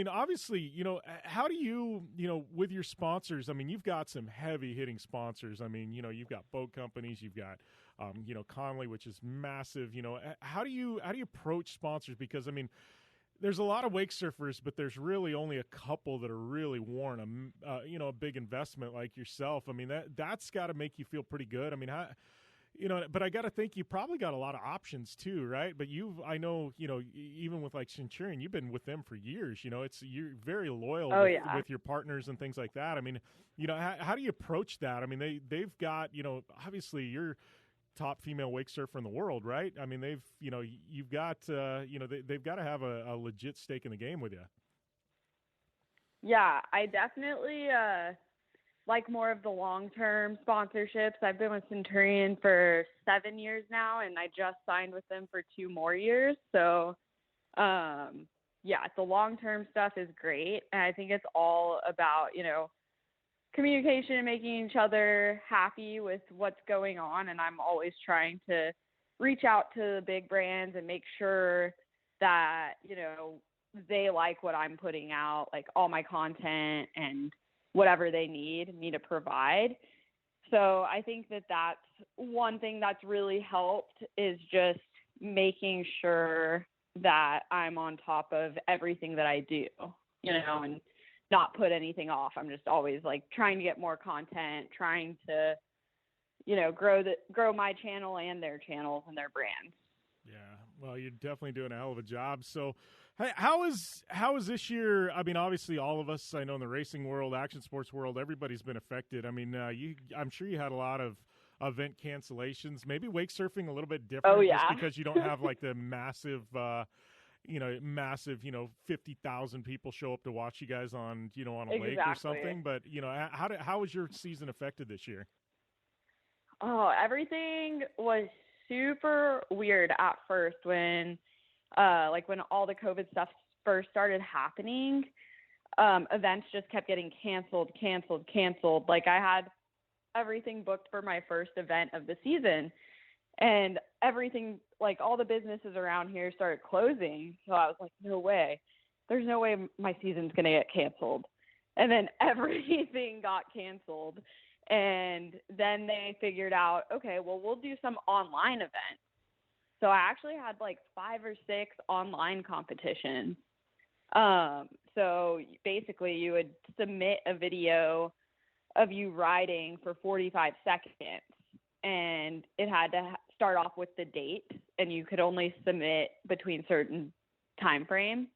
[SPEAKER 2] obviously, you know, how do you know, with your sponsors? I mean, you've got some heavy hitting sponsors. I mean, you know, you've got boat companies, you've got, you know, Conley, which is massive. You know, how do you approach sponsors? Because I mean, there's a lot of wake surfers, but there's really only a couple that are really warrant you know, a big investment like yourself. I mean, that's got to make you feel pretty good. I mean, you know, but I got to think you probably got a lot of options too, right? But I know, you know, even with like Centurion, you've been with them for years. You know, you're very loyal with your partners and things like that. I mean, you know, how do you approach that? I mean, they've got, you know, obviously you're top female wake surfer in the world, right? I mean, you've got, you know, they've got to have a legit stake in the game with you.
[SPEAKER 10] Yeah, I definitely like more of the long-term sponsorships. I've been with Centurion for 7 years now, and I just signed with them for 2 more years. So, yeah, the long-term stuff is great. And I think it's all about, you know, communication and making each other happy with what's going on. And I'm always trying to reach out to the big brands and make sure that, you know, they like what I'm putting out, like all my content and whatever they need me to provide. So I think that that's one thing that's really helped, is just making sure that I'm on top of everything that I do, you know, and not put anything off. I'm just always like trying to get more content, trying to, grow my channel and their channels and their brands.
[SPEAKER 2] Yeah, well, you're definitely doing a hell of a job. So, hey, how is this year? I mean, obviously, all of us, I know in the racing world, action sports world, everybody's been affected. I mean, I'm sure you had a lot of event cancellations. Maybe wake surfing a little bit different,
[SPEAKER 10] oh, yeah.
[SPEAKER 2] just because you don't have like the massive, 50,000 people show up to watch you guys on a lake or something. But how was your season affected this year?
[SPEAKER 10] Oh, everything was super weird at first when all the COVID stuff first started happening. Events just kept getting canceled. Like I had everything booked for my first event of the season, and everything, like all the businesses around here started closing. So I was like, no way. There's no way my season's going to get canceled. And then everything got canceled. And then they figured out, okay, well, we'll do some online events. So I actually had like 5 or 6 online competitions. So basically you would submit a video of you riding for 45 seconds, and it had to start off with the date, and you could only submit between certain time frames.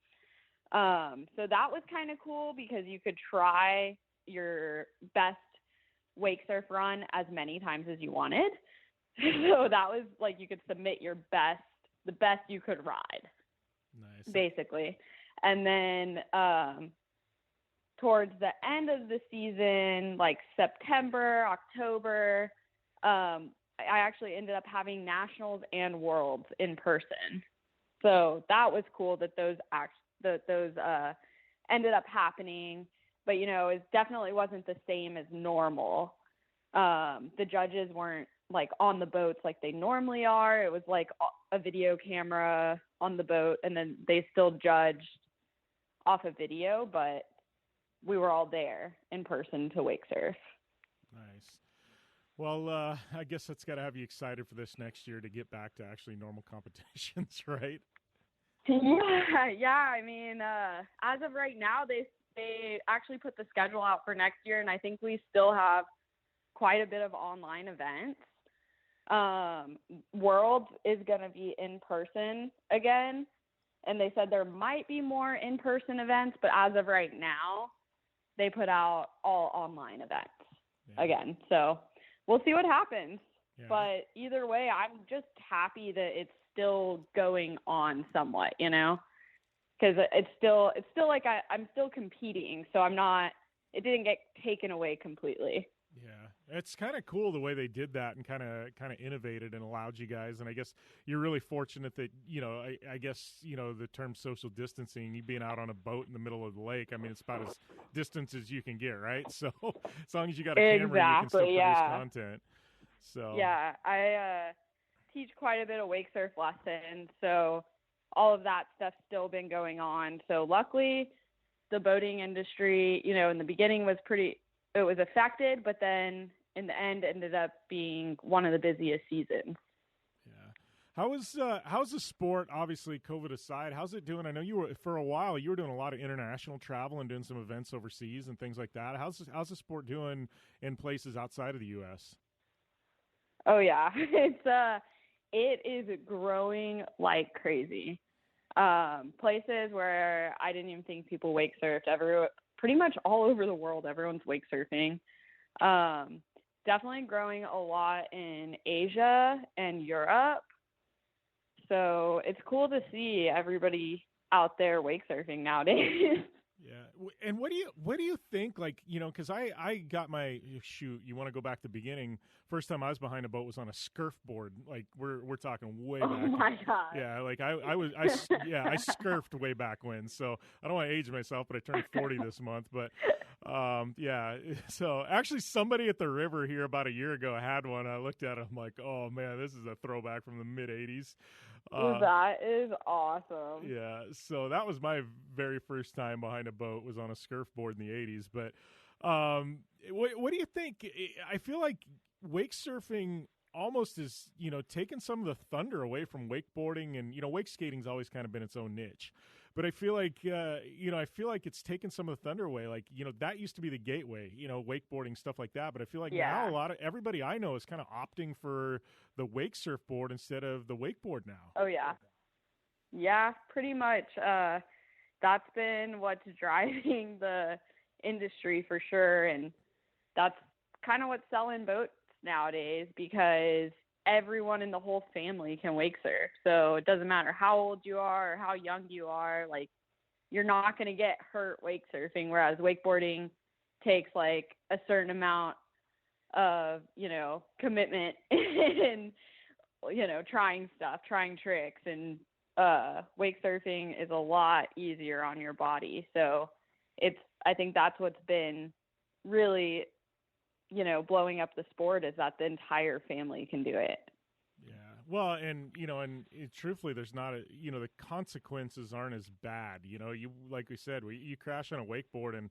[SPEAKER 10] So that was kind of cool because you could try your best wake surf run as many times as you wanted. So that was like, you could submit the best you could ride. Nice. Basically. And then towards the end of the season, like September, October, I actually ended up having nationals and worlds in person. So that was cool that those ended up happening. But, it definitely wasn't the same as normal. The judges weren't like on the boats like they normally are. It was like a video camera on the boat, and then they still judged off of video, but we were all there in person to wake surf. Nice.
[SPEAKER 2] Well, I guess that's got to have you excited for this next year to get back to actually normal competitions, right?
[SPEAKER 10] Yeah. I mean, as of right now, they actually put the schedule out for next year, and I think we still have quite a bit of online events. Worlds is going to be in person again, and they said there might be more in-person events, but as of right now, they put out all online events again. So we'll see what happens. Yeah. But either way, I'm just happy that it's still going on somewhat, because it's still like I'm still competing, so it didn't get taken away completely.
[SPEAKER 2] Yeah, it's kind of cool the way they did that and kind of innovated and allowed you guys. And I guess you're really fortunate that, I guess, the term social distancing, you being out on a boat in the middle of the lake, I mean, it's about as distant as you can get, right? So as long as you got a camera, you can still produce content. So
[SPEAKER 10] yeah, I teach quite a bit of wake surf lessons, so all of that stuff's still been going on. So luckily, the boating industry, in the beginning it was affected, but then in the end ended up being one of the busiest seasons.
[SPEAKER 2] Yeah. How's the sport, obviously COVID aside, how's it doing? I know for a while you were doing a lot of international travel and doing some events overseas and things like that. How's the sport doing in places outside of the U.S.?
[SPEAKER 10] Oh yeah. It is growing like crazy. Places where I didn't even think people wake surfed, pretty much all over the world, everyone's wake surfing. Definitely growing a lot in Asia and Europe. So it's cool to see everybody out there wake surfing nowadays.
[SPEAKER 2] Yeah. And what do you think, like, because I got my, you want to go back to the beginning, first time I was behind a boat was on a surfboard. Like we're talking way back.
[SPEAKER 10] Oh my God.
[SPEAKER 2] Yeah. Like I surfed way back when, so I don't want to age myself, but I turned 40 this month, but yeah. So actually somebody at the river here about a year ago had one. I looked at it. I'm like, oh man, this is a throwback from the mid 80s.
[SPEAKER 10] That is awesome.
[SPEAKER 2] Yeah, so that was my very first time behind a boat, was on a surfboard in the 80s. But what do you think? I feel like wake surfing almost is, taking some of the thunder away from wakeboarding, and, wake skating's always kind of been its own niche. But I feel like, I feel like it's taken some of the thunder away. Like, that used to be the gateway, wakeboarding, stuff like that. But I feel like now everybody I know is kind of opting for the wake surfboard instead of the wakeboard now.
[SPEAKER 10] Oh, yeah. Yeah, pretty much. That's been what's driving the industry for sure. And that's kind of what's selling boats nowadays, because everyone in the whole family can wake surf. So it doesn't matter how old you are or how young you are, like, you're not going to get hurt wake surfing, whereas wakeboarding takes like a certain amount of, commitment and, trying tricks, and wake surfing is a lot easier on your body. So I think that's what's been really, blowing up the sport, is that the entire family can do it.
[SPEAKER 2] Yeah. Well, and truthfully, there's not the consequences aren't as bad. You, like we said, you crash on a wakeboard, and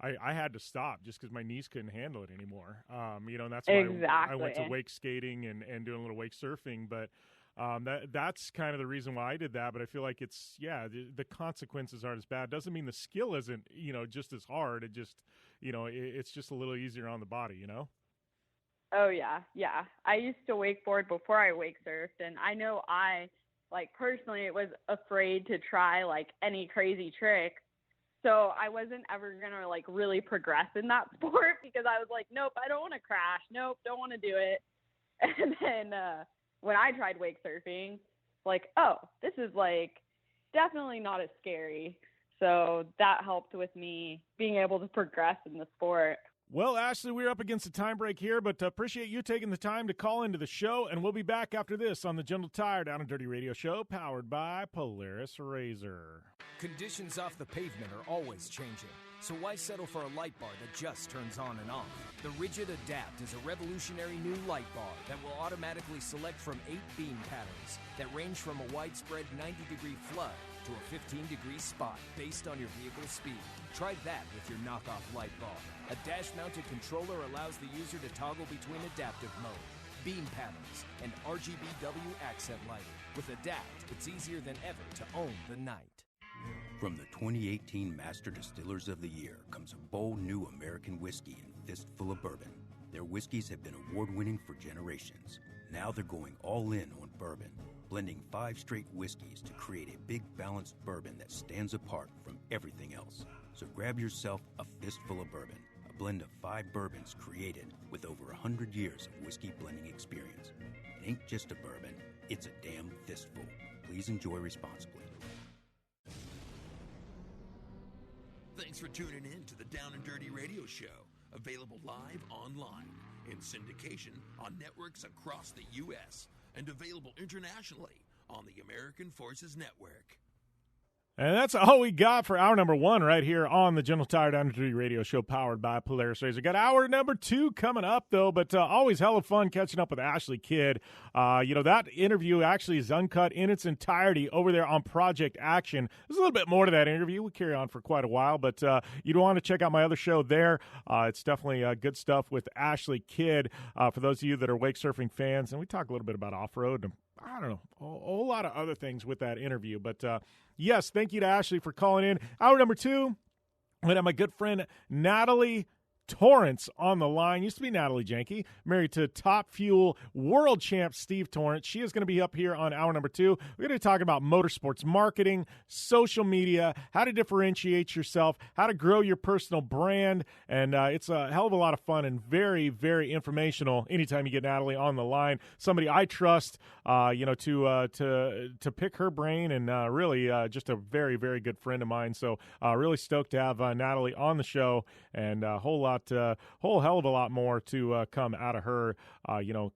[SPEAKER 2] I had to stop just because my knees couldn't handle it anymore. And that's why I went to wake skating and doing a little wake surfing. But that's kind of the reason why I did that. But I feel like it's, the consequences aren't as bad. Doesn't mean the skill isn't, just as hard. It just, it's just a little easier on the body,
[SPEAKER 10] Oh, yeah. Yeah. I used to wakeboard before I wake surfed. And I know personally was afraid to try any crazy tricks. So I wasn't ever going to really progress in that sport, because I was like, nope, I don't want to crash. Nope, don't want to do it. And then when I tried wake surfing, oh, this is definitely not as scary. So that helped with me being able to progress in the sport.
[SPEAKER 2] Well, Ashley, we're up against a time break here, but appreciate you taking the time to call into the show, and we'll be back after this on the Gentle Tire Down and Dirty Radio Show, powered by Polaris RZR.
[SPEAKER 7] Conditions off the pavement are always changing, so why settle for a light bar that just turns on and off? The Rigid Adapt is a revolutionary new light bar that will automatically select from 8 beam patterns that range from a widespread 90-degree flood to a 15-degree spot based on your vehicle's speed. Try that with your knockoff light bar. A dash-mounted controller allows the user to toggle between adaptive mode, beam patterns, and RGBW accent lighting. With Adapt, it's easier than ever to own the night.
[SPEAKER 8] From the 2018 Master Distillers of the Year comes a bold new American whiskey and fistful of bourbon. Their whiskeys have been award-winning for generations. Now they're going all in on bourbon, blending 5 straight whiskeys to create a big balanced bourbon that stands apart from everything else. So grab yourself a fistful of bourbon, a blend of 5 bourbons created with over 100 years of whiskey blending experience. It ain't just a bourbon, it's a damn fistful. Please enjoy responsibly.
[SPEAKER 9] Thanks for tuning in to the Down and Dirty Radio Show, available live online, in syndication on networks across the U.S., and available internationally on the American Forces Network.
[SPEAKER 2] And that's all we got for hour number 1 right here on the Gentle Tire Down and Dirty Radio Show, powered by Polaris RZR. Got hour number 2 coming up, though, but always hella fun catching up with Ashley Kidd. That interview actually is uncut in its entirety over there on Project Action. There's a little bit more to that interview. We carry on for quite a while, but you'd want to check out my other show there. It's definitely good stuff with Ashley Kidd for those of you that are wake surfing fans. And we talk a little bit about off-road and I don't know, a whole lot of other things with that interview. But, yes, thank you to Ashley for calling in. Hour number 2, I'm going to have my good friend Natalie Torrence on the line. Used to be Natalie Janke, married to Top Fuel world champ Steve Torrence. She is going to be up here on hour number 2. We're going to be talking about motorsports marketing, social media, how to differentiate yourself, how to grow your personal brand, and it's a hell of a lot of fun and very, very informational anytime you get Natalie on the line. Somebody I trust, to pick her brain, and really just a very, very good friend of mine. So really stoked to have Natalie on the show, and a whole hell of a lot more to come out of her,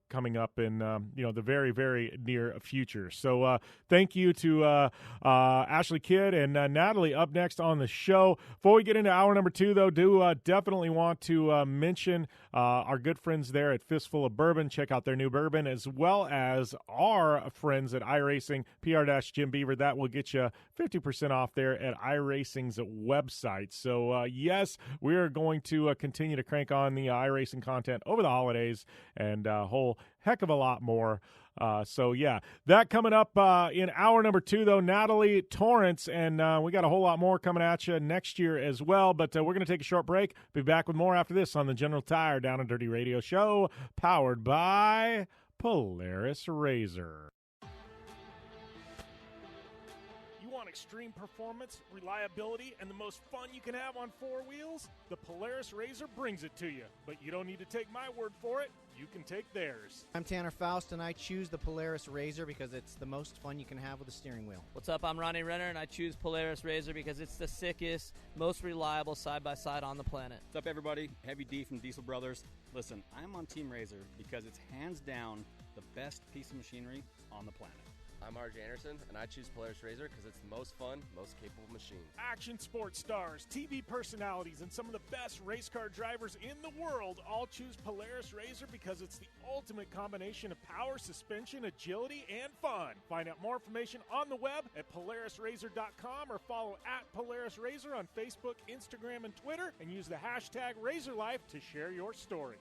[SPEAKER 2] coming up in, the very, very near future. So thank you to Ashley Kidd and Natalie up next on the show. Before we get into hour number 2, though, do definitely want to mention our good friends there at Fistful of Bourbon. Check out their new bourbon, as well as our friends at iRacing, PR-Jim Beaver. That will get you 50% off there at iRacing's website. So, yes, we are going to continue to crank on the iRacing content over the holidays and a whole heck of a lot more So, yeah, that coming up in hour number 2, though, Natalie Torrence, and we got a whole lot more coming at you next year as well, but we're going to take a short break. Be back with more after this on the General Tire Down and Dirty Radio Show, powered by Polaris RZR. Extreme performance, reliability, and the most fun you can have on 4 wheels? The Polaris RZR brings it to you. But you don't need to take my word for it. You can take theirs.
[SPEAKER 3] I'm Tanner Faust, and I choose the Polaris RZR because it's the most fun you can have with a steering wheel.
[SPEAKER 4] What's up? I'm Ronnie Renner, and I choose Polaris RZR because it's the sickest, most reliable side-by-side on the planet.
[SPEAKER 5] What's up, everybody? Heavy D from Diesel Brothers. Listen, I'm on Team RZR because it's hands down the best piece of machinery on the planet.
[SPEAKER 6] I'm RJ Anderson, and I choose Polaris RZR because it's the most fun, most capable machine.
[SPEAKER 2] Action sports stars, TV personalities, and some of the best race car drivers in the world all choose Polaris RZR because it's the ultimate combination of power, suspension, agility, and fun. Find out more information on the web at PolarisRZR.com or follow at Polaris RZR on Facebook, Instagram, and Twitter, and use the hashtag RZRLife to share your story.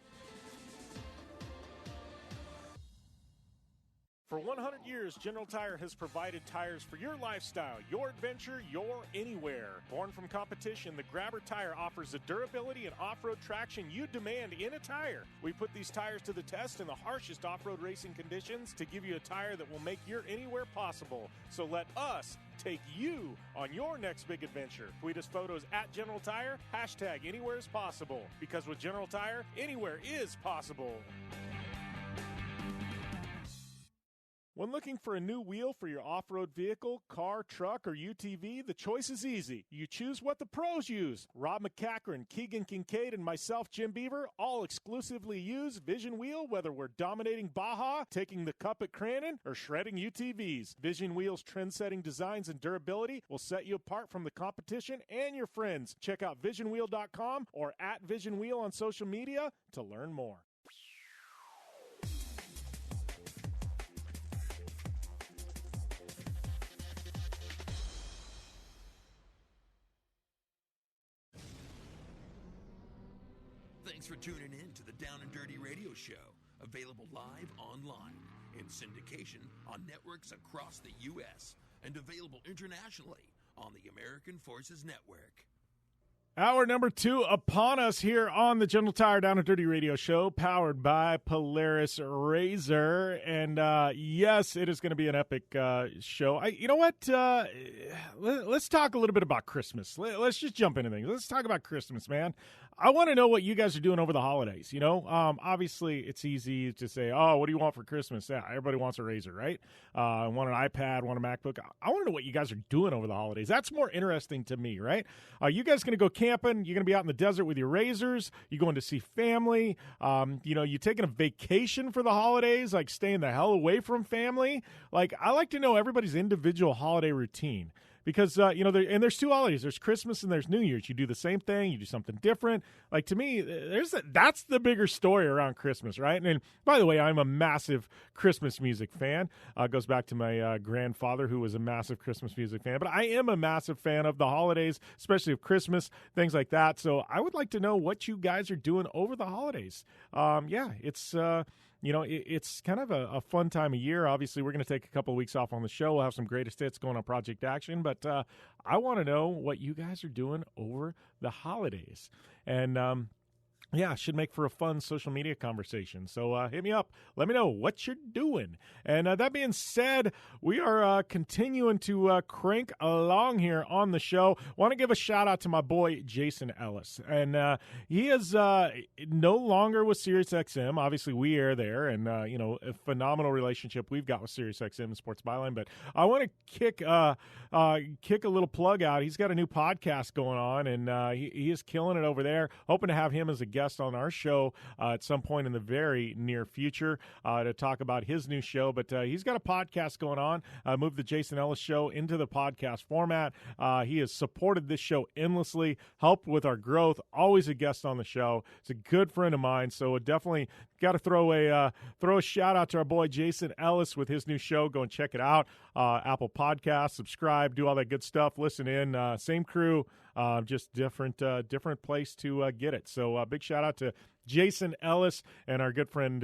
[SPEAKER 2] For 100 years, General Tire has provided tires for your lifestyle, your adventure, your anywhere. Born from competition, the Grabber tire offers the durability and off-road traction you demand in a tire. We put these tires to the test in the harshest off-road racing conditions to give you a tire that will make your anywhere possible. So let us take you on your next big adventure. Tweet us photos at General Tire, hashtag anywhere is possible. Because with General Tire, anywhere is possible. When looking for a new wheel for your off-road vehicle, car, truck, or UTV, the choice is easy. You choose what the pros use. Rob McCachran, Keegan Kincaid, and myself, Jim Beaver, all exclusively use Vision Wheel, whether we're dominating Baja, taking the cup at Crandon, or shredding UTVs. Vision Wheel's trend-setting designs and durability will set you apart from the competition and your friends. Check out VisionWheel.com or at Vision Wheel on social media to learn more.
[SPEAKER 9] Thanks for tuning in to the Down and Dirty Radio Show, available live online, in syndication on networks across the U.S., and available internationally on the American Forces Network.
[SPEAKER 2] Hour number 2 upon us here on the General Tire Down and Dirty Radio Show, powered by Polaris RZR. And yes, it is going to be an epic show. You know what? Let's talk a little bit about Christmas. Let's just jump into things. Let's talk about Christmas, man. I want to know what you guys are doing over the holidays. You know, obviously it's easy to say, oh, what do you want for Christmas? Yeah, everybody wants a RZR, right? Want an iPad, want a MacBook. I want to know what you guys are doing over the holidays. That's more interesting to me, right? You guys going to go camping? You're going to be out in the desert with your RZRs? You going to see family? You know, you taking a vacation for the holidays, like staying the hell away from family? Like, I like to know everybody's individual holiday routine. Because, you know, there's 2 holidays. There's Christmas and there's New Year's. You do the same thing. You do something different. Like, to me, that's the bigger story around Christmas, right? And by the way, I'm a massive Christmas music fan. Goes back to my grandfather, who was a massive Christmas music fan. But I am a massive fan of the holidays, especially of Christmas, things like that. So I would like to know what you guys are doing over the holidays. Yeah, it's... you know, it's kind of a fun time of year. Obviously, we're going to take a couple of weeks off on the show. We'll have some greatest hits going on Project Action. But I want to know what you guys are doing over the holidays. And, yeah, should make for a fun social media conversation. So hit me up. Let me know what you're doing. And that being said, we are continuing to crank along here on the show. Want to give a shout out to my boy Jason Ellis. And he is no longer with SiriusXM. Obviously, we air there. And, you know, a phenomenal relationship we've got with SiriusXM and Sports Byline. But I want to kick a little plug out. He's got a new podcast going on, and he is killing it over there. Hoping to have him as a guest on our show at some point in the very near future to talk about his new show. But he's got a podcast going on. Moved the Jason Ellis Show into the podcast format. He has supported this show endlessly, helped with our growth, always a guest on the show. It's a good friend of mine, so definitely got to throw a shout out to our boy Jason Ellis with his new show. Go and check it out. Apple Podcasts, subscribe, do all that good stuff. Listen in. Same crew, just different place to get it. So big shout out to Jason Ellis and our good friends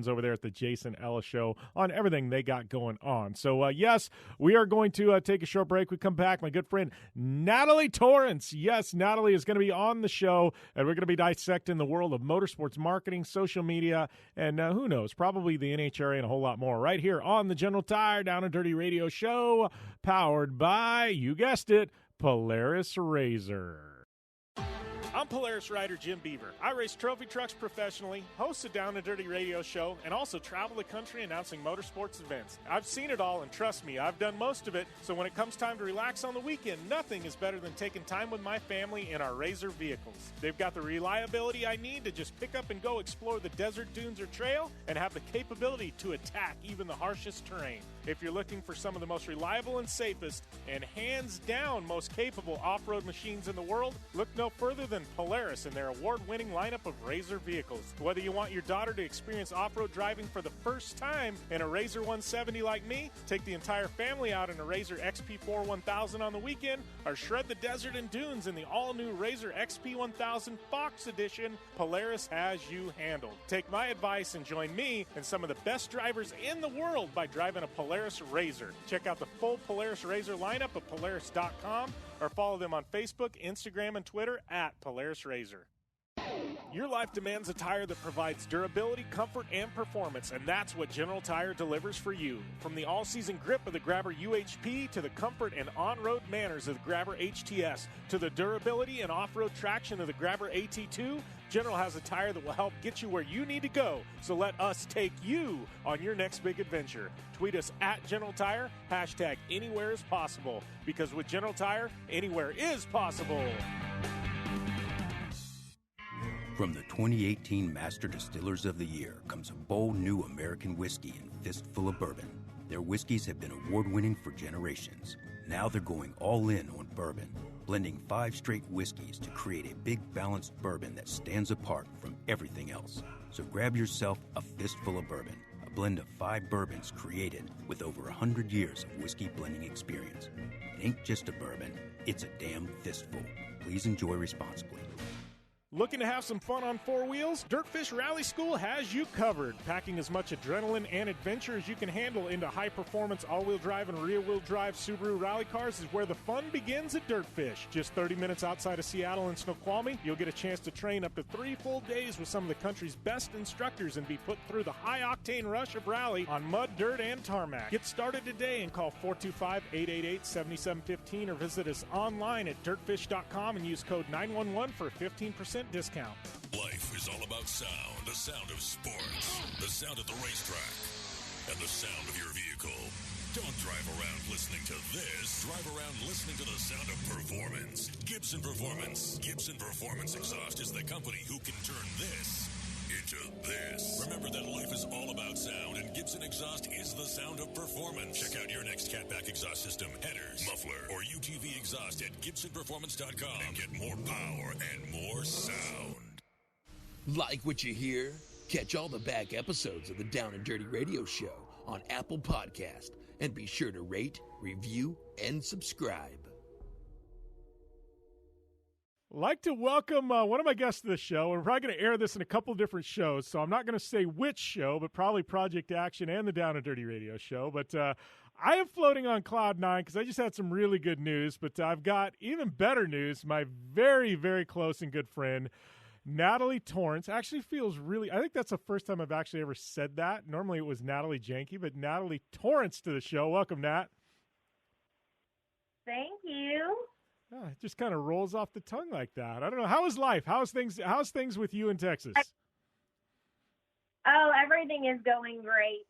[SPEAKER 2] over there at the Jason Ellis Show on everything they got going on. So, yes, we are going to take a short break. We come back. My good friend Natalie Torrence. Yes, Natalie is going to be on the show, and we're going to be dissecting the world of motorsports marketing, social media, and who knows, probably the NHRA and a whole lot more right here on the General Tire Down and Dirty Radio Show, powered by, you guessed it, Polaris RZR. I'm Polaris rider Jim Beaver. I race trophy trucks professionally, host a Down and Dirty radio show, and also travel the country announcing motorsports events. I've seen it all, and trust me, I've done most of it, so when it comes time to relax on the weekend, nothing is better than taking time with my family in our RZR vehicles. They've got the reliability I need to just pick up and go explore the desert, dunes, or trail, and have the capability to attack even the harshest terrain. If you're looking for some of the most reliable and safest, and hands down most capable off-road machines in the world, look no further than Polaris and their award-winning lineup of RZR vehicles. Whether you want your daughter to experience off-road driving for the first time in a RZR 170 like me, take the entire family out in a RZR XP4 1000 on the weekend, or shred the desert and dunes in the all-new RZR XP 1000 Fox Edition, Polaris has you handled. Take my advice and join me and some of the best drivers in the world by driving a Polaris RZR. Check out the full Polaris RZR lineup at Polaris.com or follow them on Facebook, Instagram, and Twitter at Polaris RZR. Your life demands a tire that provides durability, comfort, and performance, and that's what General Tire delivers for you. From the all-season grip of the Grabber UHP to the comfort and on-road manners of the Grabber HTS to the durability and off-road traction of the Grabber AT2, General has a tire that will help get you where you need to go. So let us take you on your next big adventure. Tweet us at General Tire, hashtag anywhere is possible, because with General Tire, anywhere is possible.
[SPEAKER 8] From the 2018 Master Distillers of the Year comes a bold new American whiskey and fistful of bourbon. Their whiskeys have been award-winning for generations. Now they're going all in on bourbon, blending 5 straight whiskeys to create a big balanced bourbon that stands apart from everything else. So grab yourself a fistful of bourbon, a blend of 5 bourbons created with over 100 years of whiskey blending experience. It ain't just a bourbon, it's a damn fistful. Please enjoy responsibly.
[SPEAKER 2] Looking to have some fun on 4 wheels? Dirtfish Rally School has you covered. Packing as much adrenaline and adventure as you can handle into high-performance all-wheel drive and rear-wheel drive Subaru rally cars is where the fun begins at Dirtfish. Just 30 minutes outside of Seattle in Snoqualmie, you'll get a chance to train up to 3 full days with some of the country's best instructors and be put through the high-octane rush of rally on mud, dirt, and tarmac. Get started today and call 425-888-7715 or visit us online at dirtfish.com and use code 911 for a 15% discount.
[SPEAKER 11] Life is all about sound, the sound of sports, the sound of the racetrack, and the sound of your vehicle. Don't drive around listening to this. Drive around listening to the sound of performance. Gibson Performance. Gibson Performance Exhaust is the company who can turn this into this. Remember that life is all about sound, and Gibson Exhaust is the sound of performance. Check out your next catback exhaust system, headers, muffler, or UTV exhaust at GibsonPerformance.com and get more power and more sound.
[SPEAKER 9] Like what you hear? Catch all the back episodes of the Down and Dirty Radio Show on Apple Podcast, and be sure to rate, review, and subscribe.
[SPEAKER 2] Like to welcome one of my guests to the show. We're probably going to air this in a couple different shows, so I'm not going to say which show, but probably Project Action and the Down and Dirty Radio Show. But I am floating on Cloud 9 because I just had some really good news, but I've got even better news. My very, very close and good friend, Natalie Torrence, actually feels really, I think that's the first time I've actually ever said that. Normally it was Natalie Janke, but Natalie Torrence to the show. Welcome, Nat.
[SPEAKER 12] Thank you.
[SPEAKER 2] It just kind of rolls off the tongue like that. I don't know. How is life? How's things with you in Texas?
[SPEAKER 12] Oh, everything is going great.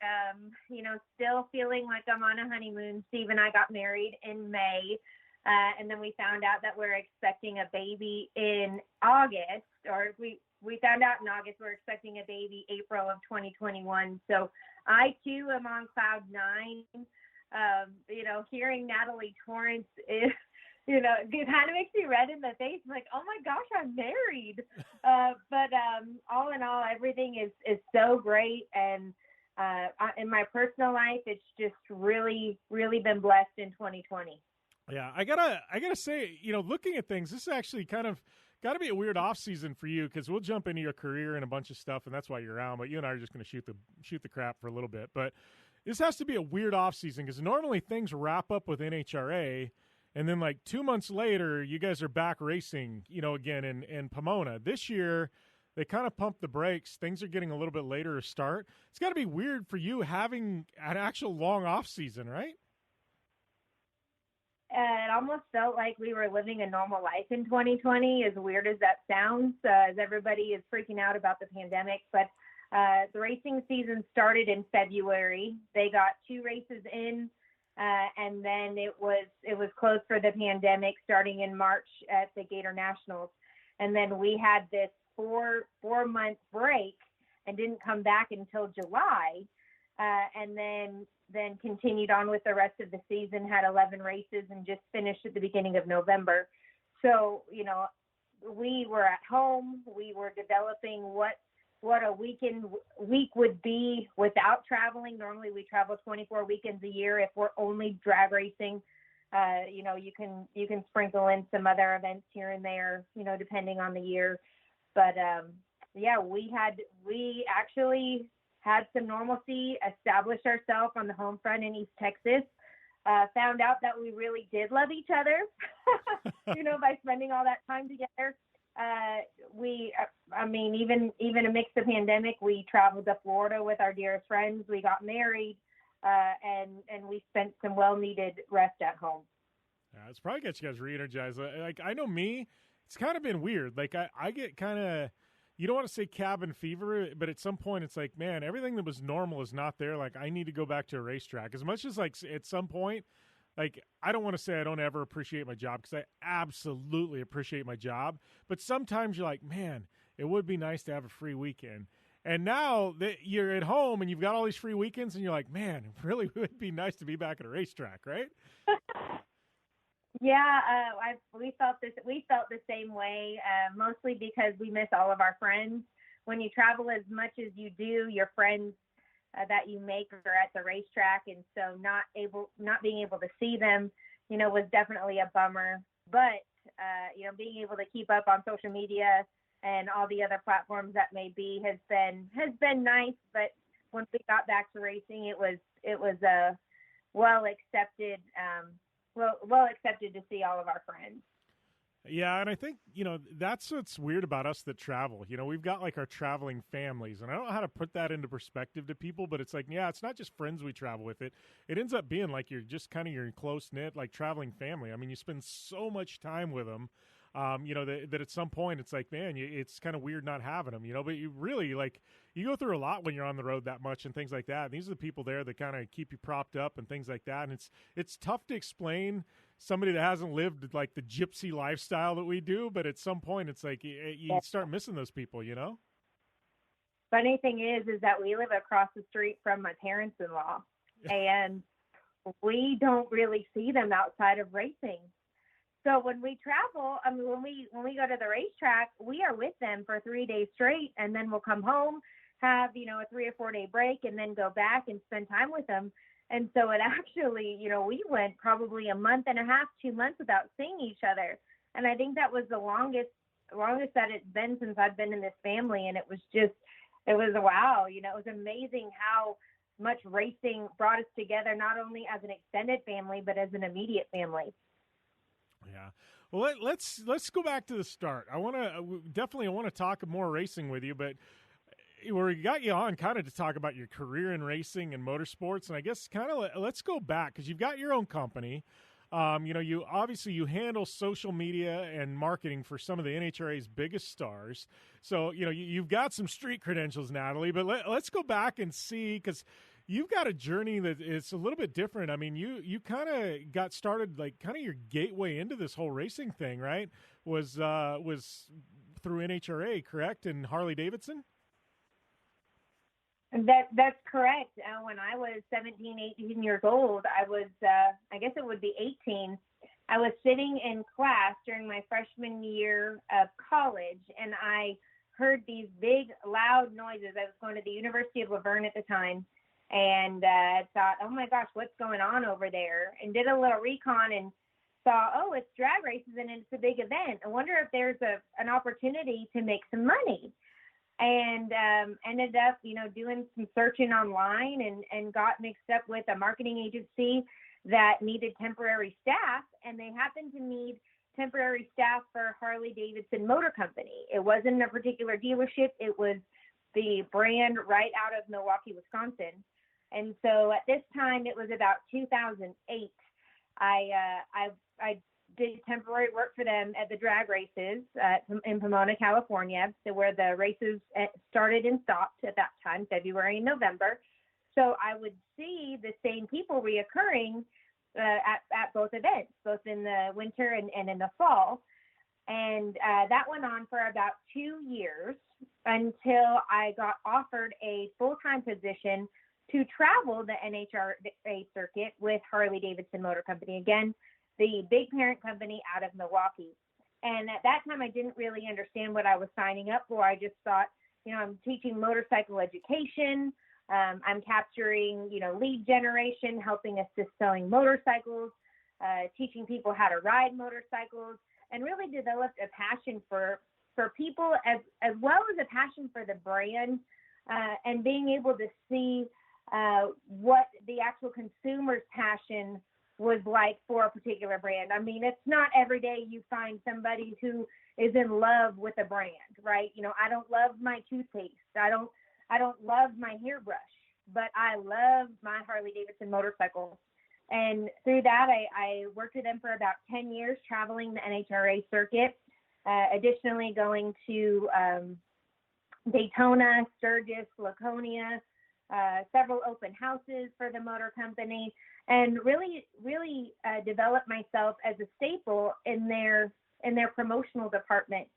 [SPEAKER 12] Still feeling like I'm on a honeymoon. Steve and I got married in May, and then we found out that we're expecting a baby in August, or we found out in August we're expecting a baby April of 2021. So I, too, am on cloud 9. Hearing Natalie Torrence is... it kind of makes me red in the face. I'm like, oh my gosh, I'm married. But all in all, everything is so great. And in my personal life, it's just really, really been blessed in 2020.
[SPEAKER 2] Yeah, I gotta say, looking at things, this is actually kind of got to be a weird off season for you because we'll jump into your career and a bunch of stuff, and that's why you're around. But you and I are just going to shoot the crap for a little bit. But this has to be a weird off season because normally things wrap up with NHRA, and then like 2 months later, you guys are back racing, again in Pomona. This year, they kind of pumped the brakes. Things are getting a little bit later to start. It's got to be weird for you having an actual long off season, right?
[SPEAKER 12] It almost felt like we were living a normal life in 2020, as weird as that sounds, as everybody is freaking out about the pandemic. But the racing season started in February. They got 2 races in, and then it was closed for the pandemic starting in March at the Gator Nationals. And then we had this 4-month break and didn't come back until July, and then continued on with the rest of the season, had 11 races, and just finished at the beginning of November. So, we were at home. We were developing what a week would be without traveling. Normally we travel 24 weekends a year. If we're only drag racing, you can sprinkle in some other events here and there, depending on the year. But we actually had some normalcy, established ourselves on the home front in East Texas, found out that we really did love each other, by spending all that time together. Even amidst the pandemic, we traveled to Florida with our dearest friends. We got married, and we spent some well-needed rest at home.
[SPEAKER 2] Yeah, it's probably got you guys re-energized. Like, I know me, it's kind of been weird. Like, I get kind of, you don't want to say cabin fever, but at some point it's like, man, everything that was normal is not there. Like, I need to go back to a racetrack. As much as, like, at some point, like, I don't want to say I don't ever appreciate my job, because I absolutely appreciate my job. But sometimes you're like, man, it would be nice to have a free weekend. And now that you're at home and you've got all these free weekends, and you're like, man, it really would be nice to be back at a racetrack, right?
[SPEAKER 12] Yeah, we felt the same way, mostly because we miss all of our friends. When you travel as much as you do, your friends that you make are at the racetrack, and so not being able to see them, was definitely a bummer. But being able to keep up on social media and all the other platforms that may be has been nice. But when we got back to racing, it was a well accepted to see all of our friends.
[SPEAKER 2] Yeah, and I think, that's what's weird about us that travel. We've got, like, our traveling families, and I don't know how to put that into perspective to people, but it's like, yeah, it's not just friends we travel with. It ends up being like you're just kind of your close-knit, like, traveling family. I mean, you spend so much time with them, that at some point it's like, man, it's kind of weird not having them, but you really, like, you go through a lot when you're on the road that much and things like that. And these are the people there that kind of keep you propped up and things like that. And it's tough to explain somebody that hasn't lived like the gypsy lifestyle that we do, but at some point it's like you start missing those people,
[SPEAKER 12] Funny thing is that we live across the street from my parents-in-law, and we don't really see them outside of racing. So when we travel, when we go to the racetrack, we are with them for 3 days straight, and then we'll come home, have, a 3 or 4 day break, and then go back and spend time with them. And so it actually, we went probably a month and a half, 2 months without seeing each other. And I think that was the longest that it's been since I've been in this family. And it was wow. It was amazing how much racing brought us together, not only as an extended family, but as an immediate family.
[SPEAKER 2] Yeah. Well, let's go back to the start. I want to talk more racing with you, but we got you on kind of to talk about your career in racing and motorsports, and I guess kind of let's go back because you've got your own company. You handle social media and marketing for some of the NHRA's biggest stars. So you've got some street credentials, Natalie. But let's go back and see, because you've got a journey that is a little bit different. I mean, you kind of got started, like, kind of your gateway into this whole racing thing, right? Was through NHRA, correct? And Harley Davidson?
[SPEAKER 12] That's correct. When I was 17, 18 years old, I was, I guess it would be 18. I was sitting in class during my freshman year of college, and I heard these big, loud noises. I was going to the University of Laverne at the time, and thought, oh my gosh, what's going on over there? And did a little recon and saw, oh, it's drag races and it's a big event. I wonder if there's an opportunity to make some money. And ended up, doing some searching online and got mixed up with a marketing agency that needed temporary staff, and they happened to need temporary staff for Harley-Davidson Motor Company. It wasn't a particular dealership. It was the brand right out of Milwaukee, Wisconsin. And so at this time, it was about 2008. I did temporary work for them at the drag races in Pomona, California, where the races started and stopped at that time, February and November. So I would see the same people reoccurring at both events, both in the winter and in the fall. And that went on for about 2 years until I got offered a full-time position to travel the NHRA circuit with Harley-Davidson Motor Company. Again, the big parent company out of Milwaukee. And at that time, I didn't really understand what I was signing up for. I just thought, I'm teaching motorcycle education. I'm capturing, lead generation, helping assist selling motorcycles, teaching people how to ride motorcycles, and really developed a passion for people as well as a passion for the brand, and being able to see what the actual consumer's passion was like for a particular brand. I mean, it's not every day you find somebody who is in love with a brand, right? I don't love my toothpaste. I don't love my hairbrush, but I love my Harley-Davidson motorcycle. And through that, I worked with them for about 10 years, traveling the NHRA circuit, additionally going to Daytona, Sturgis, Laconia, several open houses for the motor company, and really developed myself as a staple in their promotional department.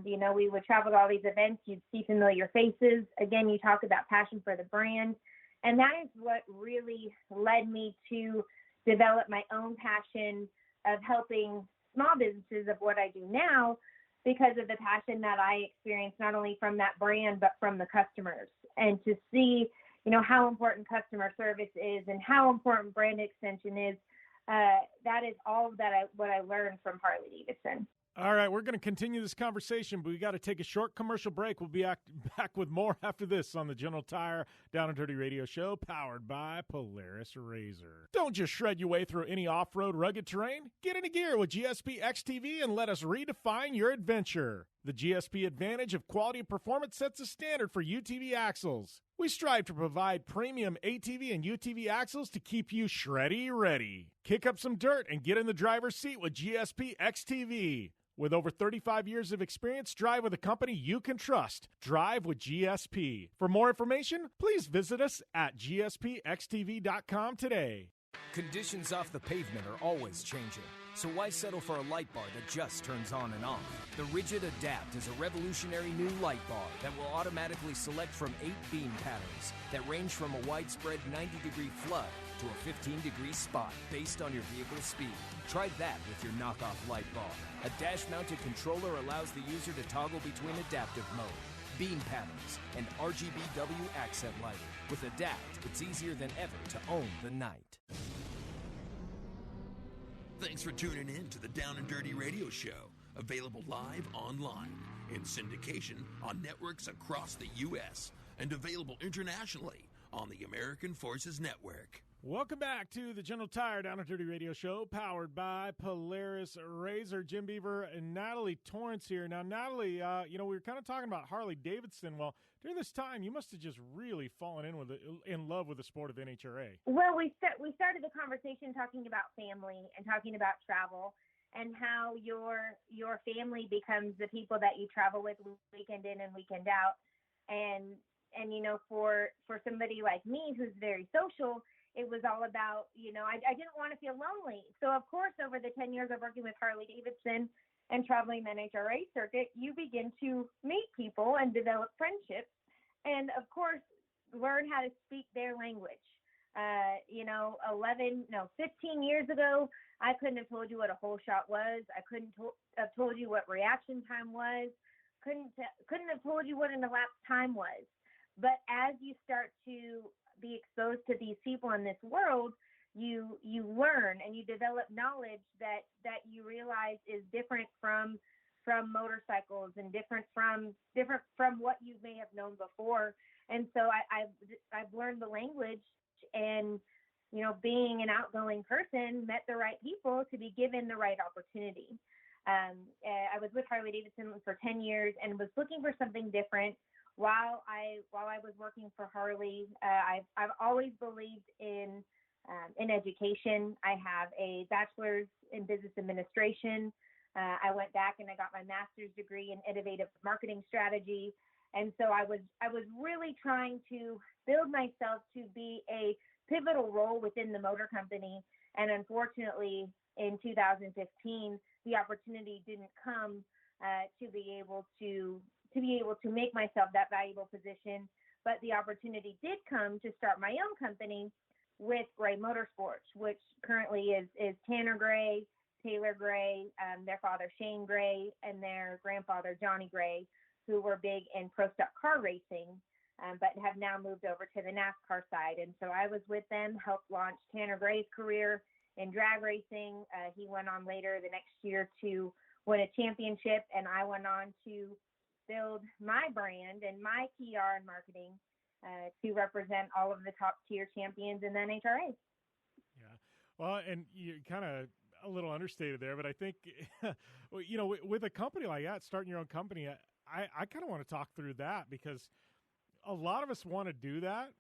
[SPEAKER 12] We would travel to all these events. You'd see familiar faces. Again, you talk about passion for the brand. And that is what really led me to develop my own passion of helping small businesses of what I do now, because of the passion that I experienced not only from that brand, but from the customers. And to see, how important customer service is and how important brand extension is, that is all what I learned from Harley-Davidson.
[SPEAKER 2] All right, we're going to continue this conversation, but we got to take a short commercial break. We'll be back with more after this on the General Tire Down and Dirty Radio Show, powered by Polaris RZR. Don't just shred your way through any off-road rugged terrain. Get into gear with GSP XTV and let us redefine your adventure. The GSP advantage of quality and performance sets a standard for UTV axles. We strive to provide premium ATV and UTV axles to keep you shreddy ready. Kick up some dirt and get in the driver's seat with GSP XTV. With over 35 years of experience, drive with a company you can trust. Drive with GSP. For more information, please visit us at gspxtv.com today.
[SPEAKER 7] Conditions off the pavement are always changing, so why settle for a light bar that just turns on and off? The Rigid Adapt is a revolutionary new light bar that will automatically select from 8 beam patterns that range from a widespread 90-degree flood to a 15-degree spot based on your vehicle's speed. Try that with your knockoff light bar. A dash-mounted controller allows the user to toggle between adaptive mode, beam patterns, and RGBW accent lighting. With Adapt, it's easier than ever to own the night.
[SPEAKER 9] Thanks for tuning in to the Down and Dirty Radio Show, available live online, in syndication on networks across the U.S., and available internationally on the American Forces Network.
[SPEAKER 2] Welcome back to the General Tire Down and Dirty Radio Show, powered by Polaris RZR. Jim Beaver and Natalie Torrence here. Now, Natalie, we were kind of talking about Harley-Davidson. Well, during this time, you must have just really fallen in love with the sport of NHRA.
[SPEAKER 12] Well, we started the conversation talking about family and talking about travel and how your family becomes the people that you travel with weekend in and weekend out. And for somebody like me who's very social, it was all about, I didn't want to feel lonely. So, of course, over the 10 years of working with Harley-Davidson and traveling the NHRA circuit, you begin to meet people and develop friendships and, of course, learn how to speak their language. 15 years ago, I couldn't have told you what a whole shot was. I couldn't have told you what reaction time was. Couldn't have told you what an elapsed time was. But as you start to be exposed to these people in this world, you learn and you develop knowledge that you realize is different from motorcycles and different from what you may have known before. And so I've learned the language, and being an outgoing person, met the right people to be given the right opportunity. I was with Harley Davidson for 10 years and was looking for something different. While I was working for Harley, I've always believed in education. I have a bachelor's in business administration. I went back and I got my master's degree in innovative marketing strategy. And so I was really trying to build myself to be a pivotal role within the motor company. And unfortunately, in 2015, the opportunity didn't come to be able to make myself that valuable position. But the opportunity did come to start my own company with Gray Motorsports, which currently is Tanner Gray, Taylor Gray, their father Shane Gray, and their grandfather Johnny Gray, who were big in pro stock car racing, but have now moved over to the NASCAR side. And so I was with them, helped launch Tanner Gray's career in drag racing. He went on later the next year to win a championship, and I went on to build my brand and my PR and marketing to represent all of the top tier champions in the NHRA.
[SPEAKER 2] Yeah. Well, and you kind of a little understated there, but I think, with a company like that, starting your own company, I kind of want to talk through that, because a lot of us want to do that,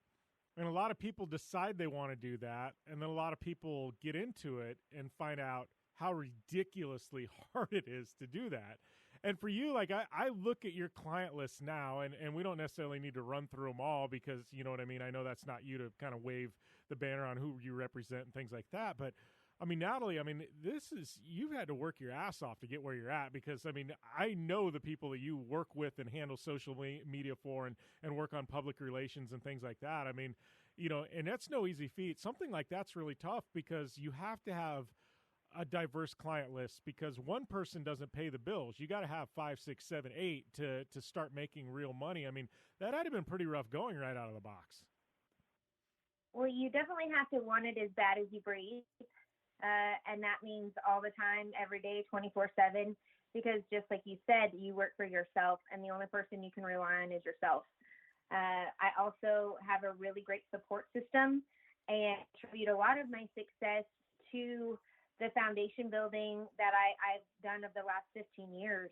[SPEAKER 2] and a lot of people decide they want to do that, and then a lot of people get into it and find out how ridiculously hard it is to do that. And for you, like I look at your client list now, and we don't necessarily need to run through them all, because you know what I mean? I know that's not you to kind of wave the banner on who you represent and things like that. But I mean, Natalie, you've had to work your ass off to get where you're at, because I know the people that you work with and handle social media for and work on public relations and things like that. And that's no easy feat. Something like that's really tough, because you have to have a diverse client list, because one person doesn't pay the bills. You got to have 5, 6, 7, 8 to start making real money. That had to have been pretty rough going right out of the box.
[SPEAKER 12] Well, you definitely have to want it as bad as you breathe. And that means all the time, every day, 24/7, because just like you said, you work for yourself, and the only person you can rely on is yourself. I also have a really great support system, and attribute a lot of my success to the foundation building that I've done of the last 15 years.